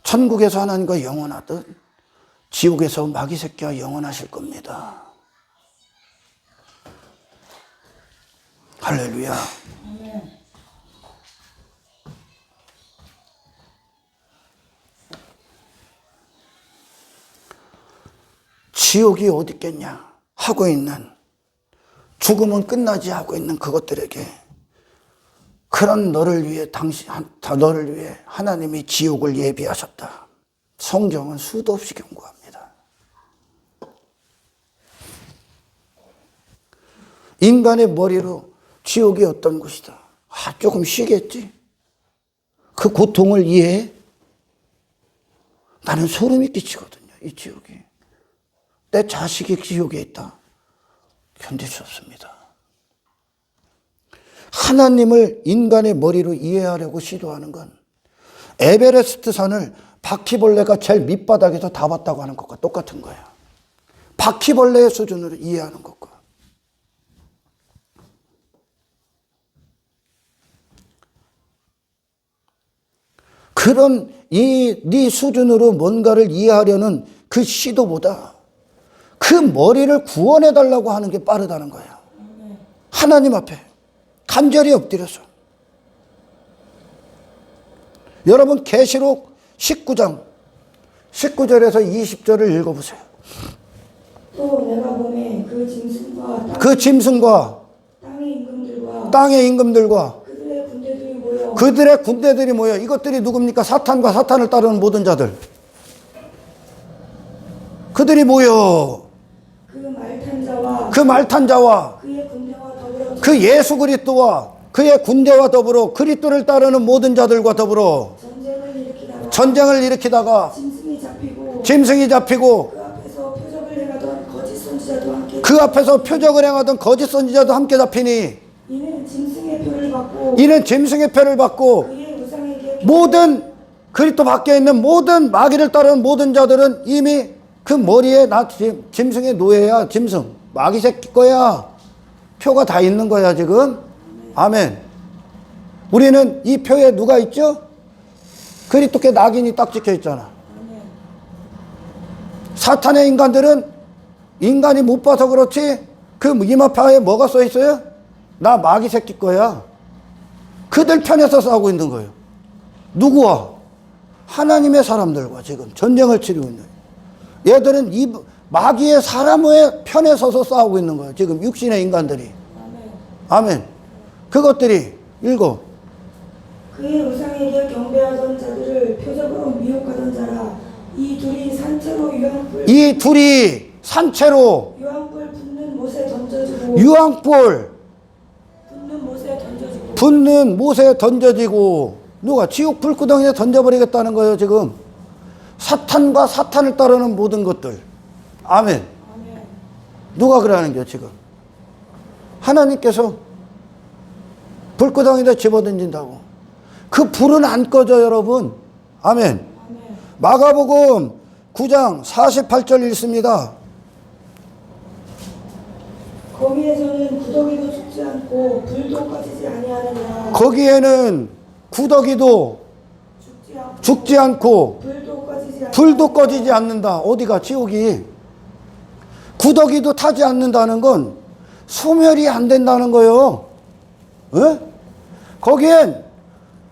천국에서 하나님과 영원하듯 지옥에서 마귀 새끼와 영원하실 겁니다. 할렐루야. 아멘. 지옥이 어디 있겠냐 하고 있는, 죽음은 끝나지 하고 있는 그것들에게 그런 너를 위해 너를 위해 하나님이 지옥을 예비하셨다. 성경은 수도 없이 경고합니다. 인간의 머리로 지옥이 어떤 곳이다. 조금 쉬겠지? 그 고통을 이해해? 나는 소름이 끼치거든요. 이 지옥이. 내 자식이 지옥에 있다. 견딜 수 없습니다. 하나님을 인간의 머리로 이해하려고 시도하는 건 에베레스트 산을 바퀴벌레가 제일 밑바닥에서 다 봤다고 하는 것과 똑같은 거예요. 바퀴벌레의 수준으로 이해하는 것과. 그런 네 수준으로 뭔가를 이해하려는 그 시도보다 그 머리를 구원해달라고 하는 게 빠르다는 거예요. 하나님 앞에 간절히 엎드려서. 여러분 계시록 19장 19절에서 20절을 읽어보세요. 또 내가 보매 그 짐승과 땅의 임금들과 그들의 군대들이 모여. 이것들이 누굽니까? 사탄과 사탄을 따르는 모든 자들. 그들이 모여 그 말탄 자와 그의 군대와 더불어 그 예수 그리스도와 그의 군대와 더불어 그리스도를 따르는 모든 자들과 더불어 전쟁을 일으키다가 짐승이 잡히고 그 앞에서 표적을 행하던 거짓 선지자도 함께 잡히니 이는 짐승의 표를 받고 그의 우상에게 모든 그리스도 밖에 있는 모든 마귀를 따르는 모든 자들은 이미 그 머리에 나 짐승의 노예야. 짐승 마귀 새끼 거야. 표가 다 있는 거야 지금. 아멘. 우리는 이 표에 누가 있죠? 그리스도께 낙인이 딱 찍혀 있잖아. 사탄의 인간들은 인간이 못 봐서 그렇지 그 이마파에 뭐가 써 있어요? 나 마귀 새끼 거야. 그들 편에서 싸우고 있는 거예요. 누구와? 하나님의 사람들과 지금 전쟁을 치르고 있는 거예요. 얘들은 이 마귀의 사람의 편에 서서 싸우고 있는 거예요. 지금 육신의 인간들이. 아멘. 그것들이 읽어. 그의 우상에게 경배하던 자들을 표적으로 미혹하던 자라. 이 둘이 산채로 유황불 붙는 못에 던져지고 누가 지옥 불구덩이에 던져버리겠다는 거예요 지금. 사탄과 사탄을 따르는 모든 것들. 아멘. 누가 그러는 거예요 지금? 하나님께서 불구덩이에 집어던진다고. 그 불은 안 꺼져 여러분. 아멘. 마가복음 9장 48절 읽습니다. 거기에서는 구더기도 죽지 않고 불도 꺼지지 아니하느니라. 거기에는 구더기도 죽지 않고 불도 꺼지지 않는다. 어디가? 지옥이. 구더기도 타지 않는다는 건 소멸이 안 된다는 거예요. 에? 거기엔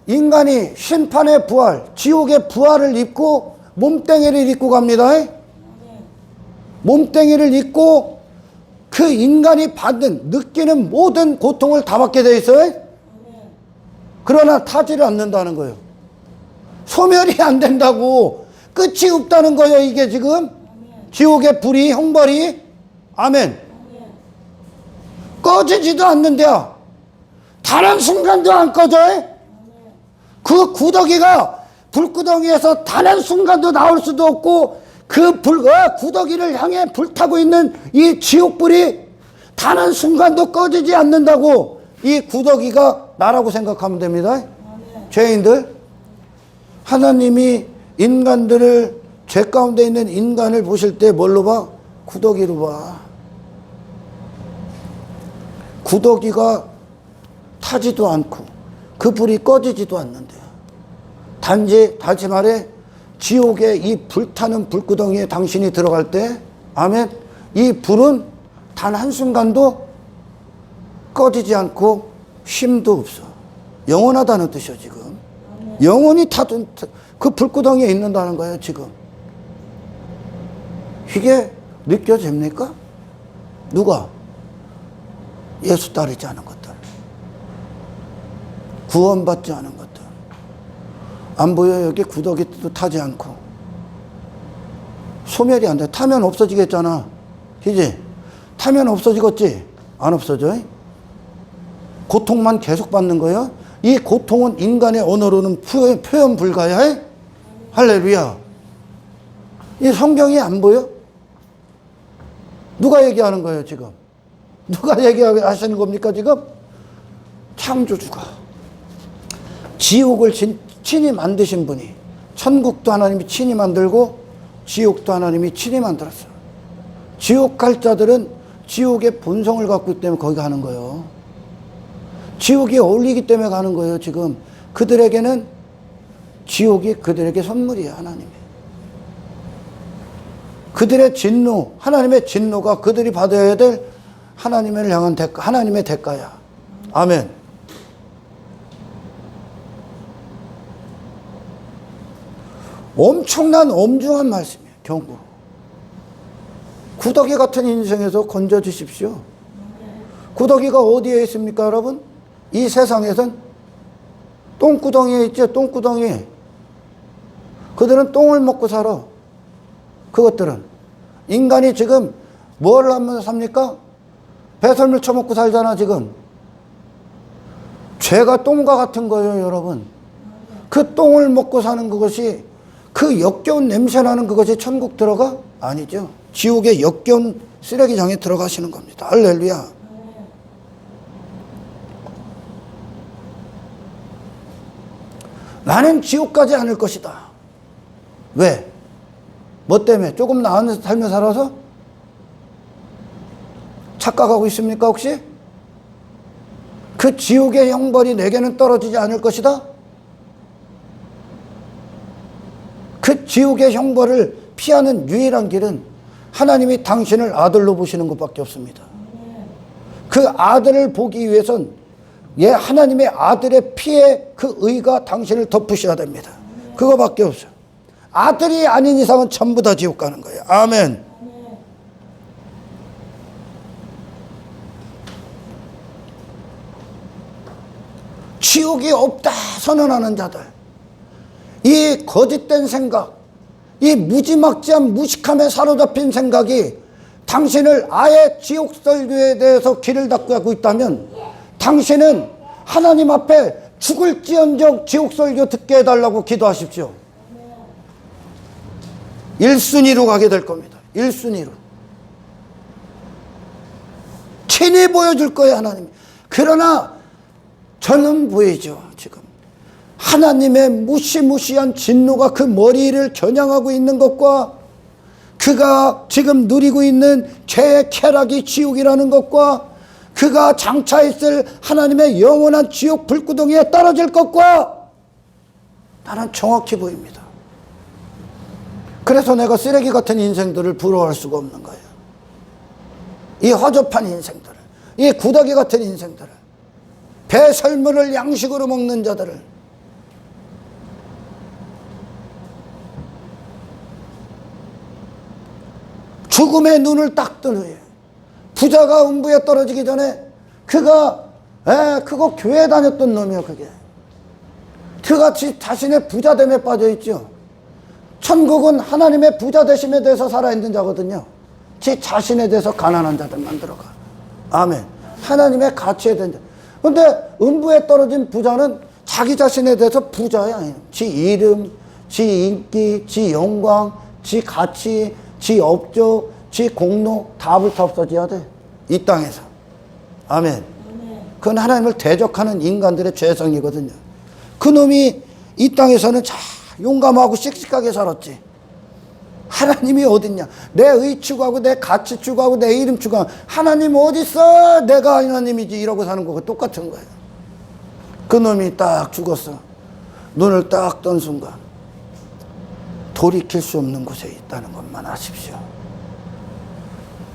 인간이 심판의 부활, 지옥의 부활을 입고 몸뚱이를 입고 갑니다. 몸뚱이를 입고 그 인간이 느끼는 모든 고통을 다 받게 돼 있어요. 그러나 타지를 않는다는 거예요. 소멸이 안 된다고. 끝이 없다는 거예요 이게 지금. 지옥의 불이 형벌이. 아멘. 꺼지지도 않는데요. 단 한 순간도 안 꺼져요. 그 구더기가 불구덩이에서 단 한 순간도 나올 수도 없고 그 구더기를 향해 불타고 있는 이 지옥불이 단 한 순간도 꺼지지 않는다고. 이 구더기가 나라고 생각하면 됩니다. 죄인들. 하나님이 인간들을, 죄 가운데 있는 인간을 보실 때 뭘로 봐? 구더기로 봐. 구더기가 타지도 않고 그 불이 꺼지지도 않는데 다시 말해 지옥의 이 불타는 불구덩이에 당신이 들어갈 때 아멘, 이 불은 단 한순간도 꺼지지 않고 쉼도 없어. 영원하다는 뜻이요, 지금. 영원히 그 불구덩이에 있는다는 거예요, 지금. 이게 느껴집니까? 누가? 예수 따르지 않은 것들. 구원받지 않은 것들. 안 보여? 여기 구더기도 타지 않고. 소멸이 안 돼. 타면 없어지겠잖아. 그지? 타면 없어지겠지? 안 없어져? 고통만 계속 받는 거예요. 이 고통은 인간의 언어로는 표현 불가야. 할렐루야. 이 성경이 안 보여? 누가 얘기하는 거예요, 지금? 누가 얘기하시는 겁니까, 지금? 창조주가. 지옥을 친히 만드신 분이. 천국도 하나님이 친히 만들고 지옥도 하나님이 친히 만들었어요. 지옥 갈 자들은 지옥의 본성을 갖고 있기 때문에 거기 가는 거예요. 지옥이 어울리기 때문에 가는 거예요, 지금. 그들에게는 지옥이 그들에게 선물이야, 하나님의. 그들의 진노, 하나님의 진노가 그들이 받아야 될 하나님을 향한 대가, 하나님의 대가야. 아멘. 엄청난 엄중한 말씀이에요, 경고. 구더기 같은 인생에서 건져주십시오. 구더기가 어디에 있습니까, 여러분? 이 세상에선 똥구덩이에 있죠, 똥구덩이. 그들은 똥을 먹고 살아. 그것들은. 인간이 지금 뭘 하면서 삽니까? 배설물 처먹고 살잖아, 지금. 죄가 똥과 같은 거예요, 여러분. 그 똥을 먹고 사는 그것이, 그 역겨운 냄새나는 그것이 천국 들어가? 아니죠. 지옥의 역겨운 쓰레기장에 들어가시는 겁니다. 할렐루야. 나는 지옥 가지 않을 것이다. 왜? 뭐 때문에? 조금 나은 삶을 살아서? 착각하고 있습니까, 혹시? 그 지옥의 형벌이 내게는 떨어지지 않을 것이다? 그 지옥의 형벌을 피하는 유일한 길은 하나님이 당신을 아들로 보시는 것밖에 없습니다. 그 아들을 보기 위해선 하나님의 아들의 피에 그 의가 당신을 덮으셔야 됩니다. 그거밖에 없어요. 아들이 아닌 이상은 전부 다 지옥 가는 거예요. 아멘. 지옥이 없다 선언하는 자들, 이 거짓된 생각, 이 무지막지한 무식함에 사로잡힌 생각이 당신을 아예 지옥 설교에 대해서 귀를 닫고 하고 있다면 당신은 하나님 앞에 죽을지언정 지옥 설교 듣게 해달라고 기도하십시오. 1순위로 가게 될 겁니다. 1순위로. 친히 보여줄 거예요, 하나님. 그러나 저는 보이죠, 지금. 하나님의 무시무시한 진노가 그 머리를 겨냥하고 있는 것과 그가 지금 누리고 있는 죄의 쾌락이 지옥이라는 것과 그가 장차 있을 하나님의 영원한 지옥 불구덩이에 떨어질 것과 나는 정확히 보입니다. 그래서 내가 쓰레기 같은 인생들을 부러워할 수가 없는 거예요. 이 허접한 인생들을, 이 구더기 같은 인생들을, 배설물을 양식으로 먹는 자들을, 죽음의 눈을 딱 뜬 후에 부자가 음부에 떨어지기 전에 그거 교회 다녔던 놈이요, 그게. 그가 자신의 부자됨에 빠져있죠. 천국은 하나님의 부자 되심에 대해서 살아있는 자거든요. 지 자신에 대해서 가난한 자들만 들어가. 아멘. 하나님의 가치에 대한 자. 근데 음부에 떨어진 부자는 자기 자신에 대해서 부자야. 지 이름, 지 인기, 지 영광, 지 가치, 지 업적, 지 공로 다 불타 없어져야 돼. 이 땅에서. 아멘. 그건 하나님을 대적하는 인간들의 죄성이거든요. 그놈이 이 땅에서는 자 용감하고 씩씩하게 살았지. 하나님이 어딨냐? 내 의 추구하고 내 가치 추구하고 내 이름 추구하고 하나님 어딨어? 내가 하나님이지. 이러고 사는 거고 똑같은 거예요. 그놈이 딱 죽었어. 눈을 딱 뜬 순간 돌이킬 수 없는 곳에 있다는 것만 아십시오.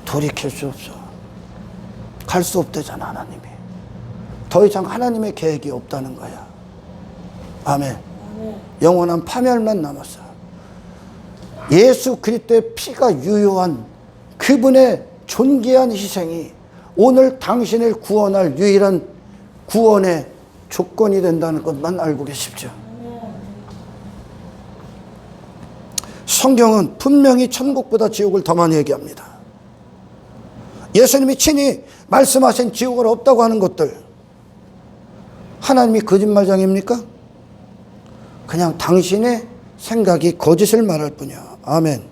돌이킬 수 없어. 갈 수 없대잖아, 하나님이. 더 이상 하나님의 계획이 없다는 거야. 아멘. 아멘. 영원한 파멸만 남았어. 예수 그리스도의 피가 유효한 그분의 존귀한 희생이 오늘 당신을 구원할 유일한 구원의 조건이 된다는 것만 알고 계십시오. 성경은 분명히 천국보다 지옥을 더 많이 얘기합니다. 예수님이 친히 말씀하신 지옥은 없다고 하는 것들, 하나님이 거짓말장입니까? 그냥 당신의 생각이 거짓을 말할 뿐이야. 아멘.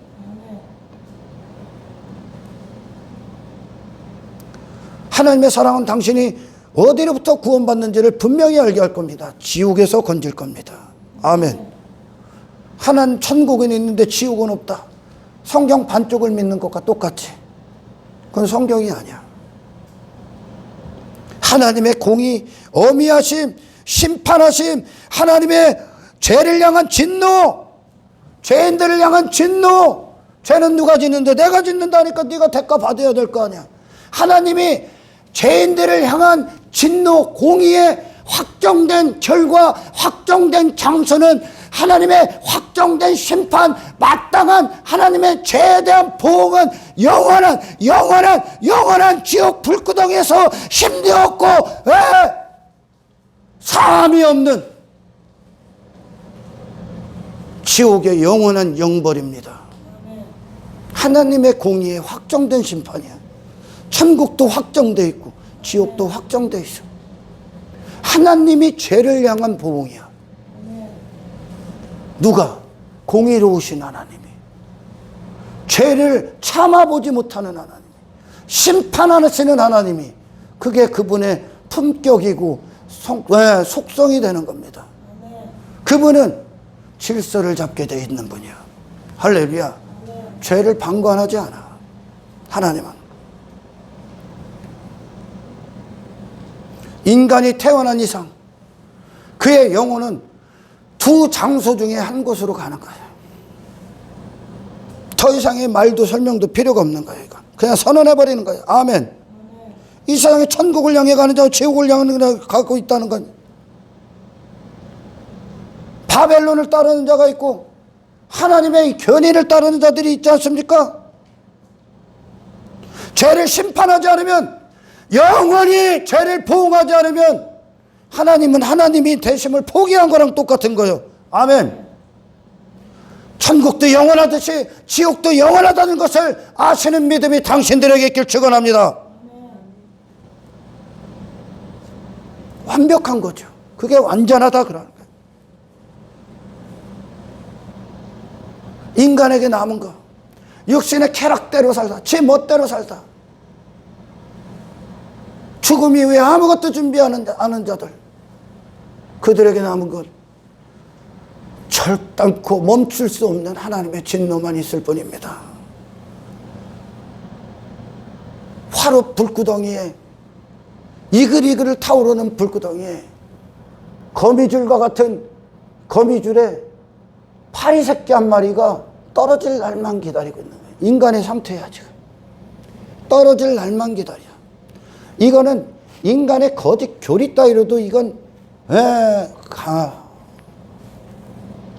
하나님의 사랑은 당신이 어디로부터 구원받는지를 분명히 알게 할 겁니다. 지옥에서 건질 겁니다. 아멘. 하나님 천국은 있는데 지옥은 없다. 성경 반쪽을 믿는 것과 똑같지. 그건 성경이 아니야. 하나님의 공의, 어미하심, 심판하심, 하나님의 죄를 향한 진노, 죄인들을 향한 진노. 죄는 누가 짓는데 내가 짓는다니까 네가 대가 받아야 될 거 아니야. 하나님이 죄인들을 향한 진노, 공의의 확정된 결과, 확정된 장소는 하나님의 확정된 심판, 마땅한 하나님의 죄에 대한 보응은 영원한 지옥 불구덩이에서 힘되었고 사함이 없는 지옥의 영원한 영벌입니다. 하나님의 공의에 확정된 심판이야. 천국도 확정되어 있고 지옥도 확정되어 있어. 하나님이 죄를 향한 보응이야. 누가? 공의로우신 하나님이. 죄를 참아보지 못하는 하나님이. 심판하시는 하나님이. 그게 그분의 품격이고 속성이 되는 겁니다. 그분은 질서를 잡게 되어 있는 분이야. 할렐루야. 죄를 방관하지 않아. 하나님은. 인간이 태어난 이상 그의 영혼은 두 장소 중에 한 곳으로 가는 거예요. 더 이상의 말도 설명도 필요가 없는 거예요. 이건. 그냥 선언해버리는 거예요. 아멘. 이 세상에 천국을 향해 가는 자와 지옥을 향해 가고 있다는 건 바벨론을 따르는 자가 있고 하나님의 견인을 따르는 자들이 있지 않습니까? 죄를 심판하지 않으면, 영원히 죄를 보응하지 않으면 하나님은 하나님이 되심을 포기한 거랑 똑같은 거예요. 아멘. 천국도 영원하듯이 지옥도 영원하다는 것을 아시는 믿음이 당신들에게 있길 축원합니다. 완벽한 거죠. 그게 완전하다 그러는 거예요. 인간에게 남은 거, 육신의 쾌락대로 살다, 제 멋대로 살다, 죽음 이후에 아무것도 준비하는 않은 자들, 그들에게 남은 것 절단코 멈출 수 없는 하나님의 진노만 있을 뿐입니다. 화로 불구덩이에, 이글이글 타오르는 불구덩이에 거미줄과 같은 거미줄에 파리 새끼 한 마리가 떨어질 날만 기다리고 있는 거예요. 인간의 상태야 지금. 떨어질 날만 기다려. 이거는 인간의 거짓 교리 따위로도 이건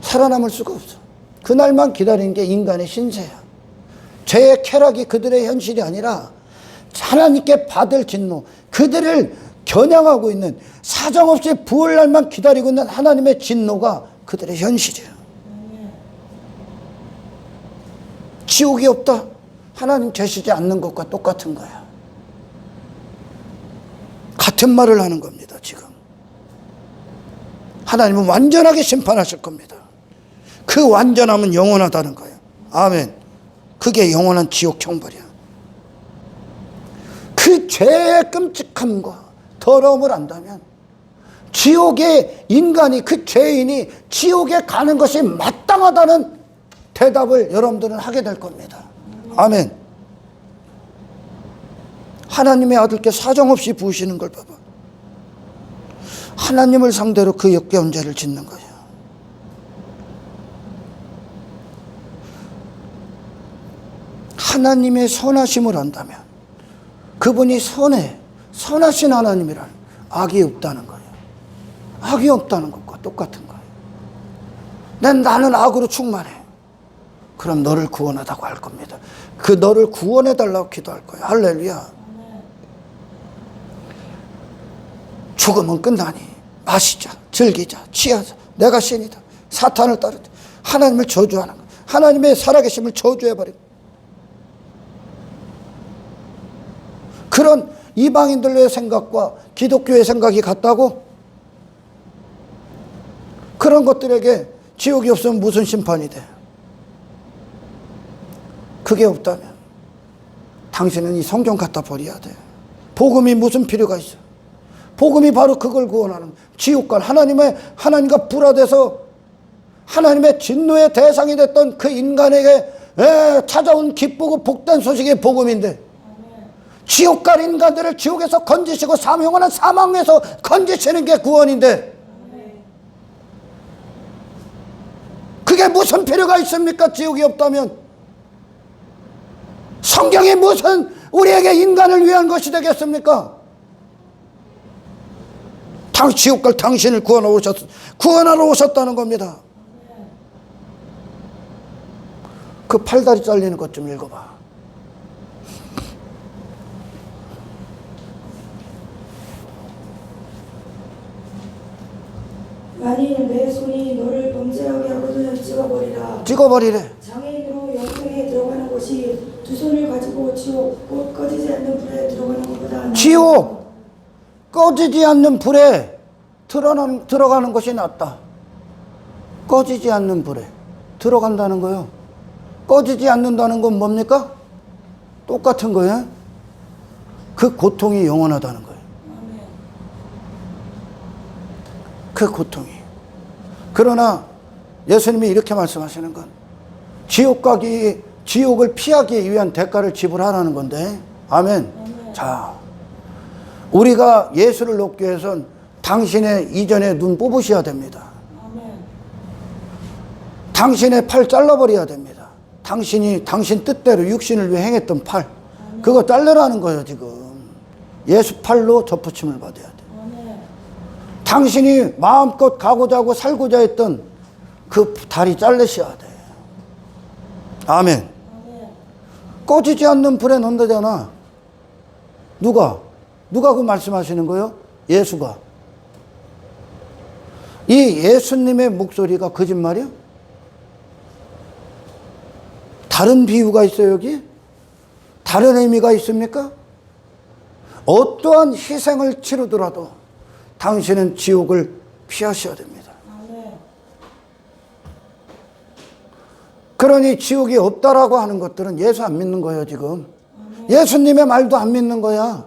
살아남을 수가 없어. 그날만 기다리는 게 인간의 신세야. 죄의 쾌락이 그들의 현실이 아니라 하나님께 받을 진노, 그들을 겨냥하고 있는, 사정없이 부을 날만 기다리고 있는 하나님의 진노가 그들의 현실이야. 지옥이 없다? 하나님 계시지 않는 것과 똑같은 거야. 같은 말을 하는 겁니다, 지금. 하나님은 완전하게 심판하실 겁니다. 그 완전함은 영원하다는 거예요. 아멘. 그게 영원한 지옥 형벌이야. 그 죄의 끔찍함과 더러움을 안다면 지옥의 인간이, 그 죄인이 지옥에 가는 것이 마땅하다는 대답을 여러분들은 하게 될 겁니다. 아멘. 하나님의 아들께 사정없이 부으시는 걸 봐봐. 하나님을 상대로 그 역겨운 죄를 짓는 거예요. 하나님의 선하심을 안다면, 그분이 선하신 하나님이라는, 악이 없다는 거예요. 악이 없다는 것과 똑같은 거예요. 나는 악으로 충만해. 그럼 너를 구원하다고 할 겁니다. 그 너를 구원해달라고 기도할 거예요. 할렐루야. 죽음은 끝나니 마시자, 즐기자, 취하자. 내가 신이다. 사탄을 따르자. 하나님을 저주하는 거예요. 하나님의 살아계심을 저주해버리고. 그런 이방인들의 생각과 기독교의 생각이 같다고? 그런 것들에게 지옥이 없으면 무슨 심판이 돼? 그게 없다면 당신은 이 성경 갖다 버려야 돼. 복음이 무슨 필요가 있어? 복음이 바로 그걸 구원하는 거예요. 지옥과 하나님과 불화돼서 하나님의 진노의 대상이 됐던 그 인간에게 찾아온 기쁘고 복된 소식이 복음인데, 지옥 갈 인간들을 지옥에서 건지시고 영원한 사망에서 건지시는 게 구원인데, 그게 무슨 필요가 있습니까? 지옥이 없다면. 성경이 무슨 우리에게 인간을 위한 것이 되겠습니까? 지옥 갈 당신을 구원하러 오셨다는 겁니다. 그 팔다리 잘리는 것 좀 읽어봐. 만일 내 손이 너를 범죄하게 하거든 찍어버리라. 찍어버리래. 장애인으로 영생에 들어가는 것이 두 손을 가지고 지옥 곧 꺼지지 않는 불에 들어가는 것보다 지옥 꺼지지 않는 불에 들어가는 것이 낫다. 꺼지지 않는 불에 들어간다는 거요. 꺼지지 않는다는 건 뭡니까? 똑같은 거예요. 그 고통이 영원하다는 거예요. 그 고통이. 그러나 예수님이 이렇게 말씀하시는 건 지옥을 피하기 위한 대가를 지불하라는 건데. 아멘. 자, 우리가 예수를 돕기 위해서는 당신의 이전에 눈 뽑으셔야 됩니다. 당신의 팔 잘라버려야 됩니다. 당신 뜻대로 육신을 위해 행했던 팔, 그거 잘라라는 거예요. 지금 예수 팔로 접붙임을 받아야 돼. 당신이 마음껏 가고자 하고 살고자 했던 그 다리 잘르셔야 돼. 아멘. 꺼지지 않는 불에 넣는다잖아. 누가 그 말씀하시는 거예요? 예수가. 이 예수님의 목소리가 거짓말이야? 다른 비유가 있어요, 여기? 다른 의미가 있습니까? 어떠한 희생을 치르더라도 당신은 지옥을 피하셔야 됩니다. 그러니 지옥이 없다라고 하는 것들은 예수 안 믿는 거예요, 지금. 예수님의 말도 안 믿는 거야.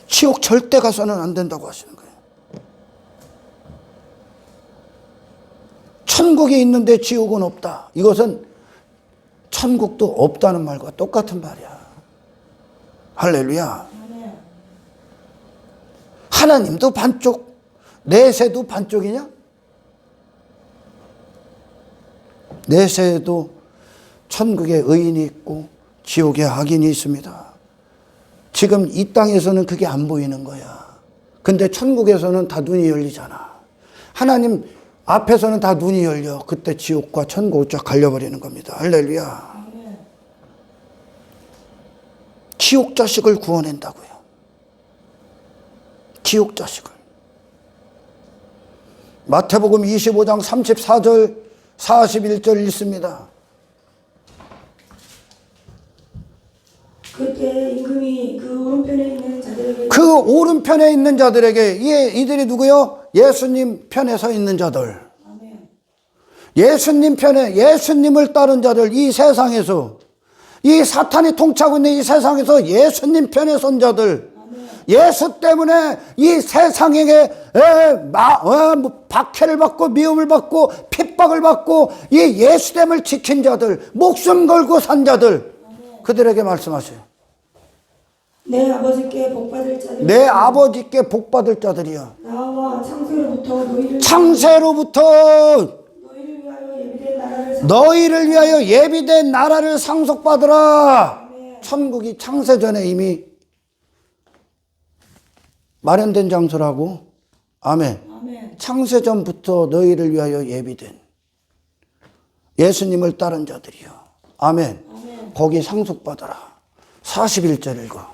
지옥 절대 가서는 안 된다고 하시는 거예요. 천국이 있는데 지옥은 없다. 이것은 천국도 없다는 말과 똑같은 말이야. 할렐루야. 하나님도 반쪽, 내세도 반쪽이냐? 내세에도 천국에 의인이 있고 지옥에 악인이 있습니다. 지금 이 땅에서는 그게 안 보이는 거야. 근데 천국에서는 다 눈이 열리잖아. 하나님 앞에서는 다 눈이 열려. 그때 지옥과 천국을 쫙 갈려버리는 겁니다. 할렐루야. 지옥 자식을 구원한다고요. 지옥 자식을. 마태복음 25장 34절 41절 읽습니다. 그때 임금이 그 오른편에 있는 자들에게 이들이 누구요? 예수님 편에 서 있는 자들. 예수님 편에 예수님을 따른 자들. 이 세상에서 이 사탄이 통치하고 있는 이 세상에서 예수님 편에 선 자들. 예수 때문에 이 세상에게 박해를 받고 미움을 받고 핍박을 받고 이 예수됨을 지킨 자들, 목숨 걸고 산 자들, 그들에게 말씀하세요. 내 아버지께 복받을 자들. 내 아버지께 복받을 자들이야. 나와 창세로부터 너희를 위하여 예비된 나라를 상속받으라. 천국이 창세전에 이미 마련된 장소라고. 아멘. 아멘. 창세전부터 너희를 위하여 예비된 예수님을 따른 자들이요. 아멘. 아멘. 거기 상속받아라. 41절 읽어.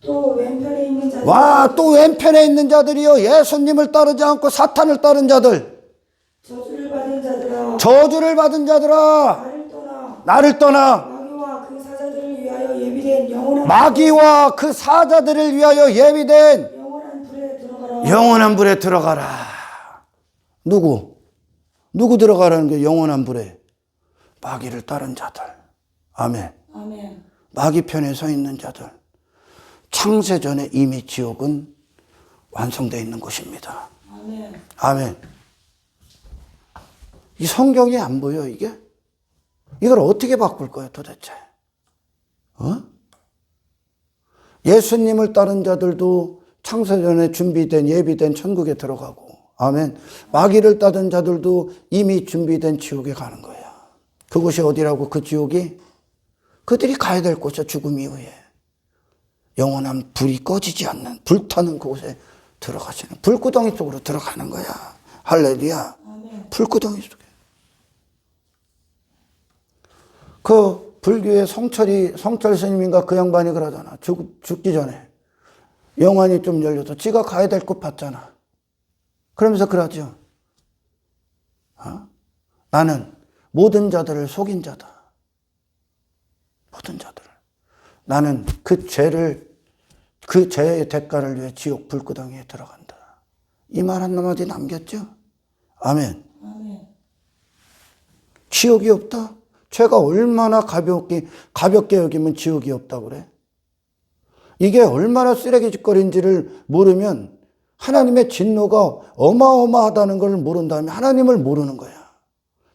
또 왼편에 있는 자들. 와, 또 왼편에 있는 자들이요. 예수님을 따르지 않고 사탄을 따른 자들. 저주를 받은 자들아. 저주를 받은 자들아. 나를 떠나. 나를 떠나. 마귀와 그 사자들을 위하여 예비된 영원한 마귀와 그 사자들을 위하여 예비된 영원한 불에 들어가라. 영원한 불에 들어가라. 누구 들어가라는 게 영원한 불에? 마귀를 따른 자들. 아멘. 아멘. 마귀 편에 서 있는 자들. 창세전에 이미 지옥은 완성되어 있는 곳입니다. 아멘. 아멘. 이 성경이 안 보여, 이게? 이걸 어떻게 바꿀 거야, 도대체? 예수님을 따른 자들도 창세전에 준비된, 예비된 천국에 들어가고, 아멘. 마귀를 따른 자들도 이미 준비된 지옥에 가는 거야. 그곳이 어디라고, 그 지옥이? 그들이 가야 될 곳이야, 죽음 이후에. 영원한 불이 꺼지지 않는, 불타는 그곳에 들어가시는, 불구덩이 속으로 들어가는 거야. 할렐루야. 아멘. 불구덩이 속에. 그 불교의 성철 스님인가 그 양반이 그러잖아. 죽기 전에. 영안이 좀 열려서 지가 가야 될 곳 봤잖아. 그러면서 그러죠. 나는 모든 자들을 속인 자다. 모든 자들을. 나는 그 죄의 대가를 위해 지옥 불구덩이에 들어간다. 이 말 한마디 남겼죠? 아멘. 아멘. 지옥이 없다? 죄가 얼마나 가볍게 여기면 지옥이 없다고 그래? 이게 얼마나 쓰레기 짓거리인지를 모르면 하나님의 진노가 어마어마하다는 걸 모른다면 하나님을 모르는 거야.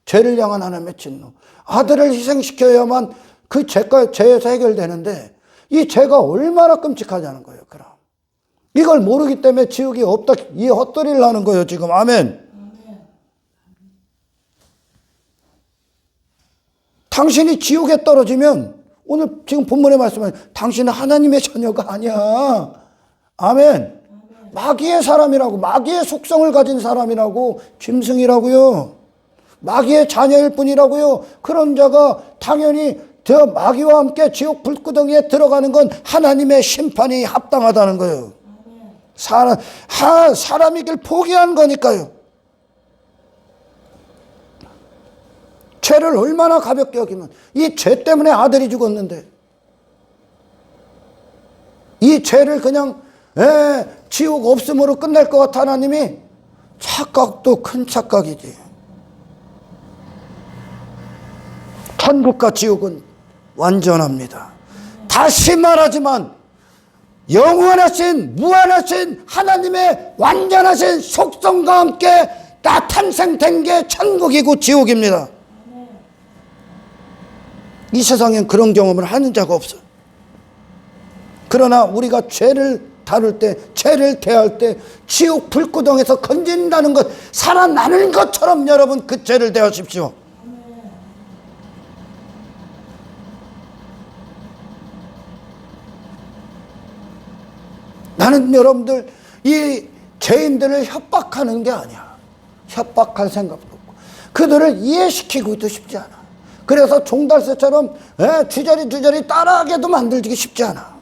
죄를 향한 하나님의 진노. 아들을 희생시켜야만 그 죄에서 해결되는데 이 죄가 얼마나 끔찍하냐는 거예요. 그럼 이걸 모르기 때문에 지옥이 없다 이 헛소리를 하는 거예요. 지금 아멘. 당신이 지옥에 떨어지면 오늘 지금 본문에 말씀하신 당신은 하나님의 자녀가 아니야. 아멘. 마귀의 사람이라고, 마귀의 속성을 가진 사람이라고, 짐승이라고요. 마귀의 자녀일 뿐이라고요. 그런 자가 당연히 저 마귀와 함께 지옥 불구덩이에 들어가는 건 하나님의 심판이 합당하다는 거예요. 사람이길 포기한 거니까요. 죄를 얼마나 가볍게 여기면 이 죄 때문에 아들이 죽었는데 이 죄를 그냥 지옥 없음으로 끝낼 것 같아. 하나님이 착각도 큰 착각이지. 천국과 지옥은 완전합니다. 다시 말하지만 영원하신 무한하신 하나님의 완전하신 속성과 함께 다 탄생된 게 천국이고 지옥입니다. 이 세상엔 그런 경험을 하는 자가 없어. 그러나 우리가 죄를 다룰 때, 죄를 대할 때 지옥 불구덩에서 건진다는 것, 살아나는 것처럼 여러분 그 죄를 대하십시오. 나는 여러분들 이 죄인들을 협박하는 게 아니야. 협박할 생각도 없고 그들을 이해시키고도 싶지 않아. 그래서 종달새처럼 주저리 따라하게도 만들기 쉽지 않아.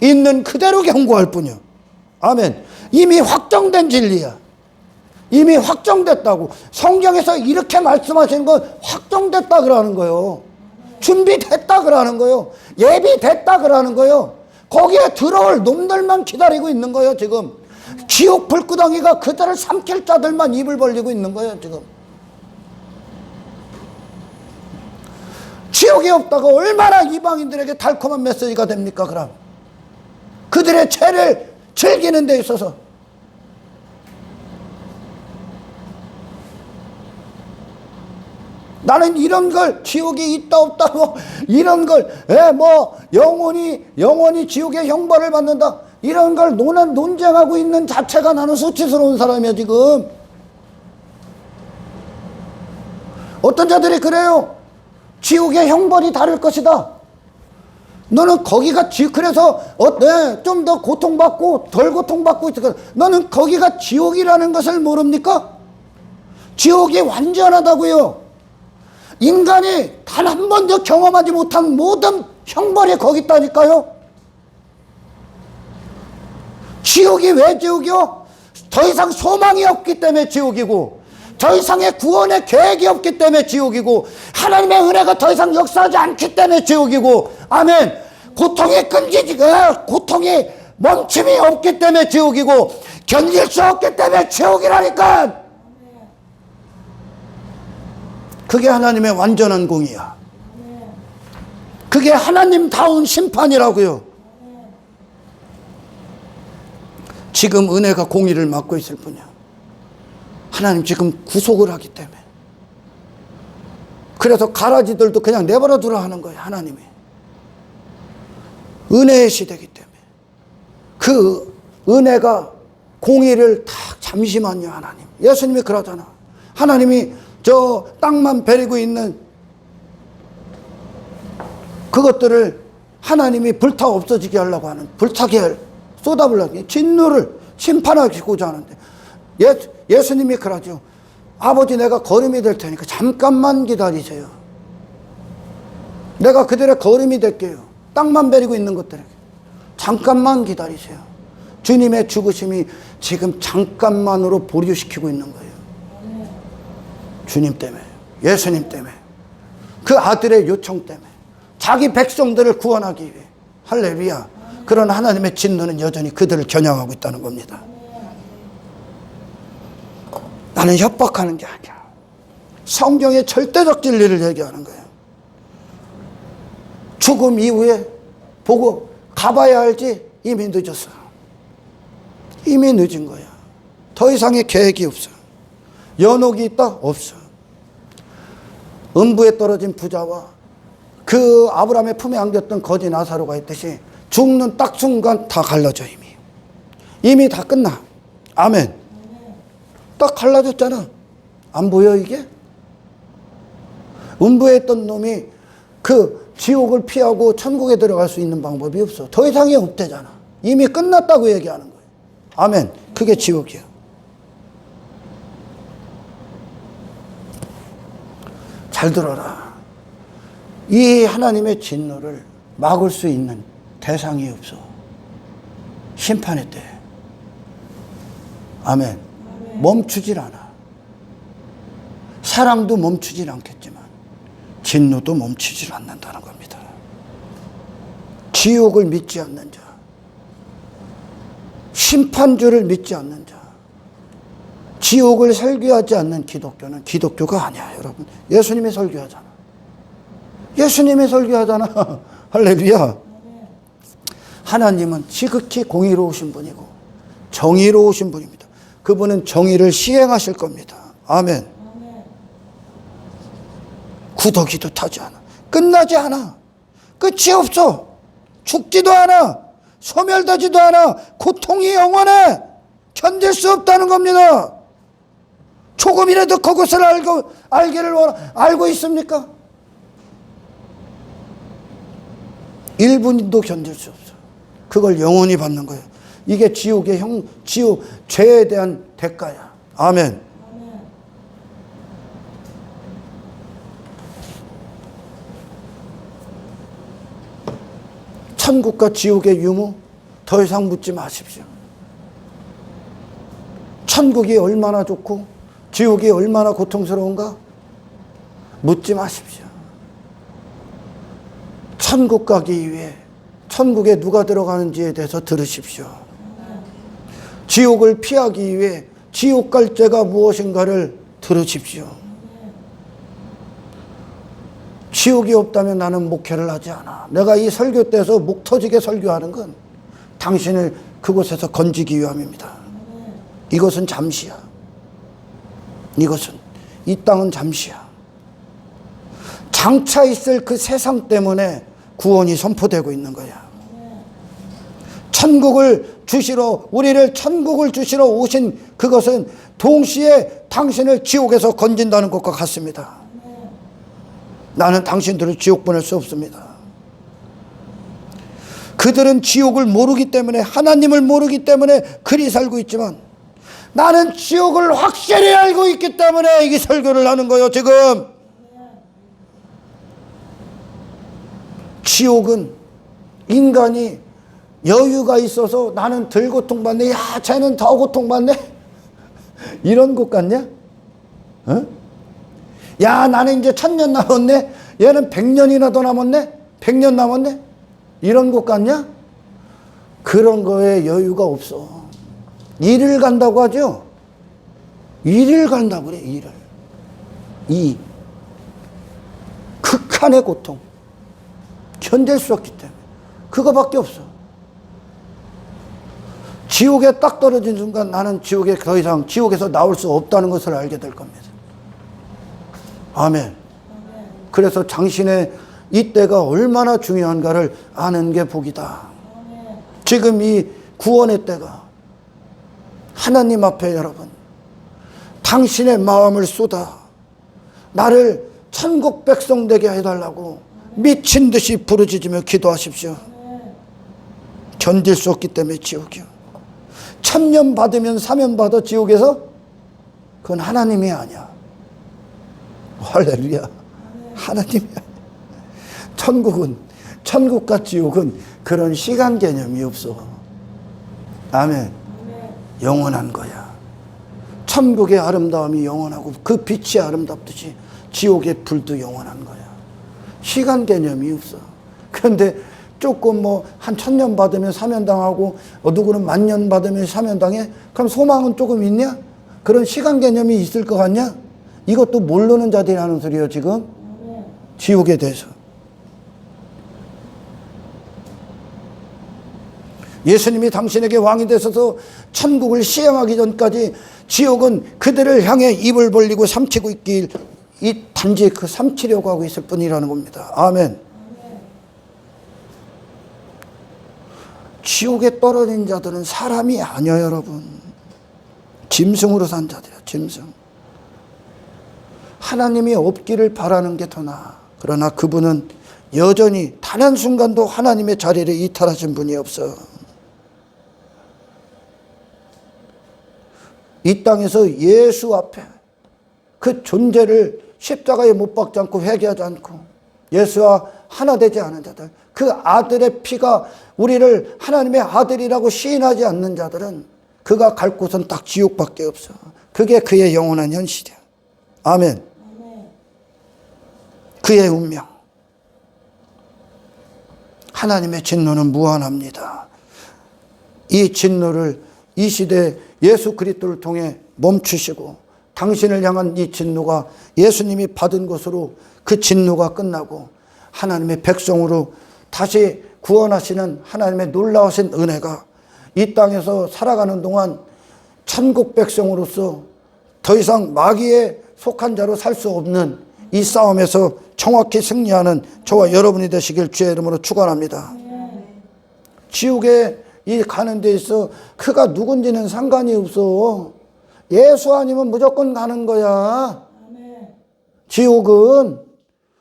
있는 그대로 경고할 뿐이야. 아멘. 이미 확정된 진리야. 이미 확정됐다고. 성경에서 이렇게 말씀하시는 건 확정됐다 그러는 거예요. 준비됐다 그러는 거예요. 예비됐다 그러는 거예요. 거기에 들어올 놈들만 기다리고 있는 거예요. 지금 지옥 불구덩이가 그들을 삼킬 자들만 입을 벌리고 있는 거예요. 지금 지옥이 없다고 얼마나 이방인들에게 달콤한 메시지가 됩니까? 그럼 그들의 죄를 즐기는 데 있어서 나는 이런 걸 지옥이 있다 없다 뭐 이런 걸 영원히 지옥의 형벌을 받는다 이런 걸 논쟁하고 있는 자체가 나는 수치스러운 사람이야. 지금 어떤 자들이 그래요. 지옥의 형벌이 다를 것이다. 너는 거기가 그래서 좀 더 고통받고 덜 고통받고 있을 거야. 너는 거기가 지옥이라는 것을 모릅니까? 지옥이 완전하다고요. 인간이 단 한 번도 경험하지 못한 모든 형벌이 거기 있다니까요. 지옥이 왜 지옥이요? 더 이상 소망이 없기 때문에 지옥이고, 더 이상의 구원의 계획이 없기 때문에 지옥이고, 하나님의 은혜가 더 이상 역사하지 않기 때문에 지옥이고, 아멘. 고통이 멈춤이 없기 때문에 지옥이고, 견딜 수 없기 때문에 지옥이라니까. 그게 하나님의 완전한 공의야. 그게 하나님다운 심판이라고요. 지금 은혜가 공의를 맡고 있을 뿐이야. 하나님 지금 구속을 하기 때문에. 그래서 가라지들도 그냥 내버려 두라 하는 거예요. 하나님이. 은혜의 시대이기 때문에. 그 은혜가 공의를 딱 잠시만요. 하나님. 예수님이 그러잖아. 하나님이 저 땅만 베리고 있는 그것들을 하나님이 불타 없어지게 하려고 하는, 불타게 쏟아부으려고 진노를 심판하고자 하는데, 예수님이 그러죠. 아버지, 내가 거름이 될 테니까 잠깐만 기다리세요. 내가 그들의 거름이 될게요. 땅만 베리고 있는 것들에게 잠깐만 기다리세요. 주님의 죽으심이 지금 잠깐만으로 보류시키고 있는 거예요. 주님 때문에, 예수님 때문에, 그 아들의 요청 때문에, 자기 백성들을 구원하기 위해. 할렐루야. 그런 하나님의 진노는 여전히 그들을 겨냥하고 있다는 겁니다. 나는 협박하는 게 아니야. 성경의 절대적 진리를 얘기하는 거예요. 죽음 이후에 보고 가봐야 알지. 이미 늦었어. 이미 늦은 거야. 더 이상의 계획이 없어. 연옥이 있다? 없어. 음부에 떨어진 부자와 그 아브라함의 품에 안겼던 거지 나사로가 있듯이 죽는 딱 순간 다 갈라져. 이미 다 끝나. 아멘. 딱 갈라졌잖아. 안 보여 이게? 음부에 있던 놈이 그 지옥을 피하고 천국에 들어갈 수 있는 방법이 없어. 더 이상이 없대잖아. 이미 끝났다고 얘기하는 거예요. 아멘. 그게 지옥이야. 잘 들어라. 이 하나님의 진노를 막을 수 있는 대상이 없어. 심판의 때. 아멘. 멈추질 않아. 사랑도 멈추질 않겠지만 진노도 멈추질 않는다는 겁니다. 지옥을 믿지 않는 자, 심판주를 믿지 않는 자, 지옥을 설교하지 않는 기독교는 기독교가 아니야. 여러분, 예수님이 설교하잖아. 예수님이 설교하잖아. 할렐루야. 하나님은 지극히 공의로우신 분이고 정의로우신 분입니다. 그분은 정의를 시행하실 겁니다. 아멘. 구더기도 타지 않아. 끝나지 않아. 끝이 없어. 죽지도 않아. 소멸되지도 않아. 고통이 영원해. 견딜 수 없다는 겁니다. 조금이라도 그것을 알고 있습니까? 1분도 견딜 수 없어. 그걸 영원히 받는 거예요. 이게 지옥, 죄에 대한 대가야. 아멘. 천국과 지옥의 유무 더 이상 묻지 마십시오. 천국이 얼마나 좋고 지옥이 얼마나 고통스러운가 묻지 마십시오. 천국 가기 위해 천국에 누가 들어가는지에 대해서 들으십시오. 지옥을 피하기 위해 지옥 갈 죄가 무엇인가를 들으십시오. 지옥이 없다면 나는 목회를 하지 않아. 내가 이 설교 때에서 목 터지게 설교하는 건 당신을 그곳에서 건지기 위함입니다. 이것은 잠시야. 이 땅은 잠시야. 장차 있을 그 세상 때문에 구원이 선포되고 있는 거야. 우리를 천국을 주시러 오신 그것은 동시에 당신을 지옥에서 건진다는 것과 같습니다. 나는 당신들을 지옥 보낼 수 없습니다. 그들은 지옥을 모르기 때문에, 하나님을 모르기 때문에 그리 살고 있지만 나는 지옥을 확실히 알고 있기 때문에 이 설교를 하는 거예요. 지금 지옥은 인간이 여유가 있어서 나는 덜 고통받네, 야 쟤는 더 고통받네, 이런 것 같냐? 어? 야 나는 이제 1000년 남았네, 얘는 100년이나 더 남았네, 100년 남았네, 이런 것 같냐? 그런 거에 여유가 없어. 일을 간다고 하죠. 일을 간다고 그래. 일을. 이 극한의 고통 견딜 수 없기 때문에 그거밖에 없어. 지옥에 딱 떨어진 순간 나는 지옥에 더 이상 지옥에서 나올 수 없다는 것을 알게 될 겁니다. 아멘. 그래서 당신의 이때가 얼마나 중요한가를 아는 게 복이다. 지금 이 구원의 때가 하나님 앞에 여러분 당신의 마음을 쏟아 나를 천국 백성 되게 해달라고 미친 듯이 부르짖으며 기도하십시오. 견딜 수 없기 때문에 지옥이요. 1000년 받으면 사면 받아 지옥에서? 그건 하나님이 아니야. 할렐루야. 하나님이 아니야. 천국과 지옥은 그런 시간 개념이 없어. 아멘. 영원한 거야. 천국의 아름다움이 영원하고 그 빛이 아름답듯이 지옥의 불도 영원한 거야. 시간 개념이 없어. 그런데 조금 한 1000년 받으면 사면당하고 누구는 10,000년 받으면 사면당해? 그럼 소망은 조금 있냐? 그런 시간 개념이 있을 것 같냐? 이것도 모르는 자들이 하는 소리예요 지금. 지옥에 대해서. 예수님이 당신에게 왕이 되셔서 천국을 시행하기 전까지 지옥은 그들을 향해 입을 벌리고 삼키고 있길, 이 단지 그 삼키려고 하고 있을 뿐이라는 겁니다. 아멘. 지옥에 떨어진 자들은 사람이 아니에요 여러분. 짐승으로 산 자들이야. 짐승. 하나님이 없기를 바라는 게 더 나아. 그러나 그분은 여전히 단 한순간도 하나님의 자리를 이탈하신 분이 없어. 이 땅에서 예수 앞에 그 존재를 십자가에 못 박지 않고 회개하지 않고 예수와 하나 되지 않은 자들, 그 아들의 피가 우리를 하나님의 아들이라고 시인하지 않는 자들은 그가 갈 곳은 딱 지옥밖에 없어. 그게 그의 영원한 현실이야. 아멘. 그의 운명. 하나님의 진노는 무한합니다. 이 진노를 이 시대 예수 그리스도를 통해 멈추시고 당신을 향한 이 진노가 예수님이 받은 것으로 그 진노가 끝나고 하나님의 백성으로 다시 구원하시는 하나님의 놀라우신 은혜가 이 땅에서 살아가는 동안 천국 백성으로서 더 이상 마귀에 속한 자로 살 수 없는 이 싸움에서 정확히 승리하는 저와 여러분이 되시길 주의 이름으로 축원합니다. 지옥에 이 가는 데 있어 그가 누군지는 상관이 없어. 예수 아니면 무조건 가는 거야. 지옥은.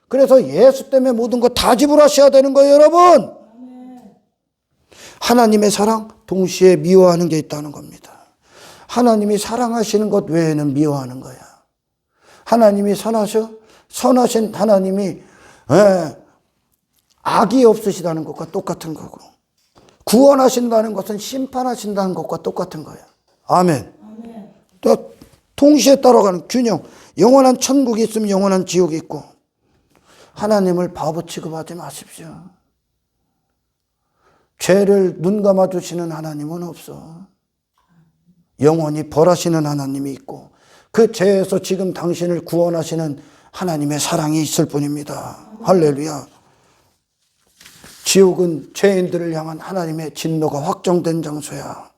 그래서 예수 때문에 모든 거 다 지불하셔야 되는 거예요 여러분. 하나님의 사랑 동시에 미워하는 게 있다는 겁니다. 하나님이 사랑하시는 것 외에는 미워하는 거야. 하나님이 선하신 하나님이 악이 없으시다는 것과 똑같은 거고 구원하신다는 것은 심판하신다는 것과 똑같은 거예요. 아멘. 또 동시에 따라가는 균형. 영원한 천국이 있으면 영원한 지옥이 있고 하나님을 바보 취급하지 마십시오. 죄를 눈 감아주시는 하나님은 없어. 영원히 벌하시는 하나님이 있고 그 죄에서 지금 당신을 구원하시는 하나님의 사랑이 있을 뿐입니다. 할렐루야. 지옥은 죄인들을 향한 하나님의 진노가 확정된 장소야.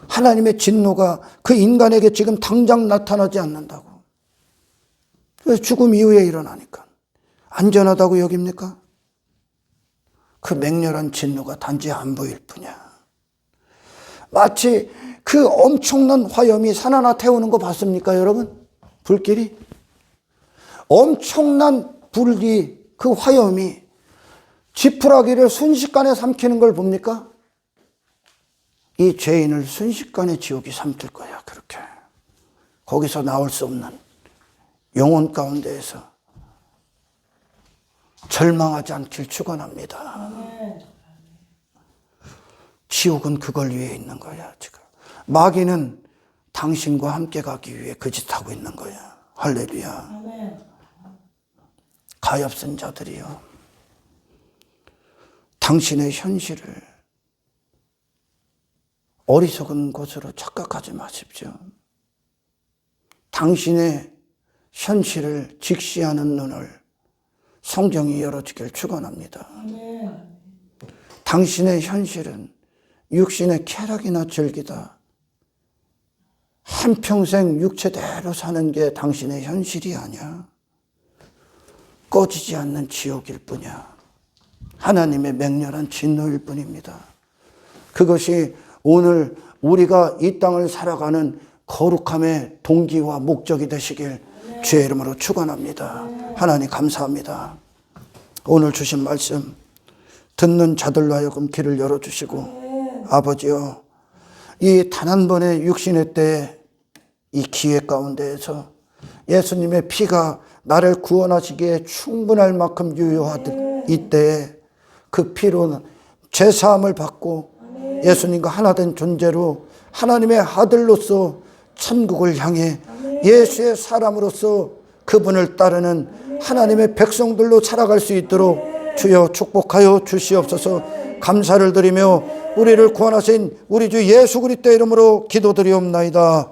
하나님의 진노가 그 인간에게 지금 당장 나타나지 않는다고. 죽음 이후에 일어나니까. 안전하다고 여깁니까? 그 맹렬한 진노가 단지 안 보일 뿐이야. 마치 그 엄청난 화염이 산 하나 태우는 거 봤습니까 여러분? 불길이? 엄청난 불이 그 화염이 지푸라기를 순식간에 삼키는 걸 봅니까? 이 죄인을 순식간에 지옥이 삼킬 거야. 그렇게 거기서 나올 수 없는 영혼 가운데에서 절망하지 않길 축원합니다. 지옥은 그걸 위해 있는 거야. 지금 마귀는 당신과 함께 가기 위해 그 짓 하고 있는 거야. 할렐루야. 가엾은 자들이요, 당신의 현실을 어리석은 것으로 착각하지 마십시오. 당신의 현실을 직시하는 눈을 성경이 열어주길 축원합니다. 당신의 현실은 육신의 쾌락이나 즐기다, 한평생 육체대로 사는 게 당신의 현실이 아니야. 꺼지지 않는 지옥일 뿐이야. 하나님의 맹렬한 진노일 뿐입니다. 그것이 오늘 우리가 이 땅을 살아가는 거룩함의 동기와 목적이 되시길 주의 이름으로 축원합니다. 하나님 감사합니다. 오늘 주신 말씀 듣는 자들로 하여금 길을 열어주시고, 아버지여, 이 단 한 번의 육신의 때에 이 기회 가운데에서 예수님의 피가 나를 구원하시기에 충분할 만큼 유효하듯 이때에 그 피로 죄사함을 받고 예수님과 하나 된 존재로 하나님의 아들로서 천국을 향해 예수의 사람으로서 그분을 따르는 하나님의 백성들로 살아갈 수 있도록 주여 축복하여 주시옵소서. 감사를 드리며 우리를 구원하신 우리 주 예수 그리스도의 이름으로 기도드리옵나이다.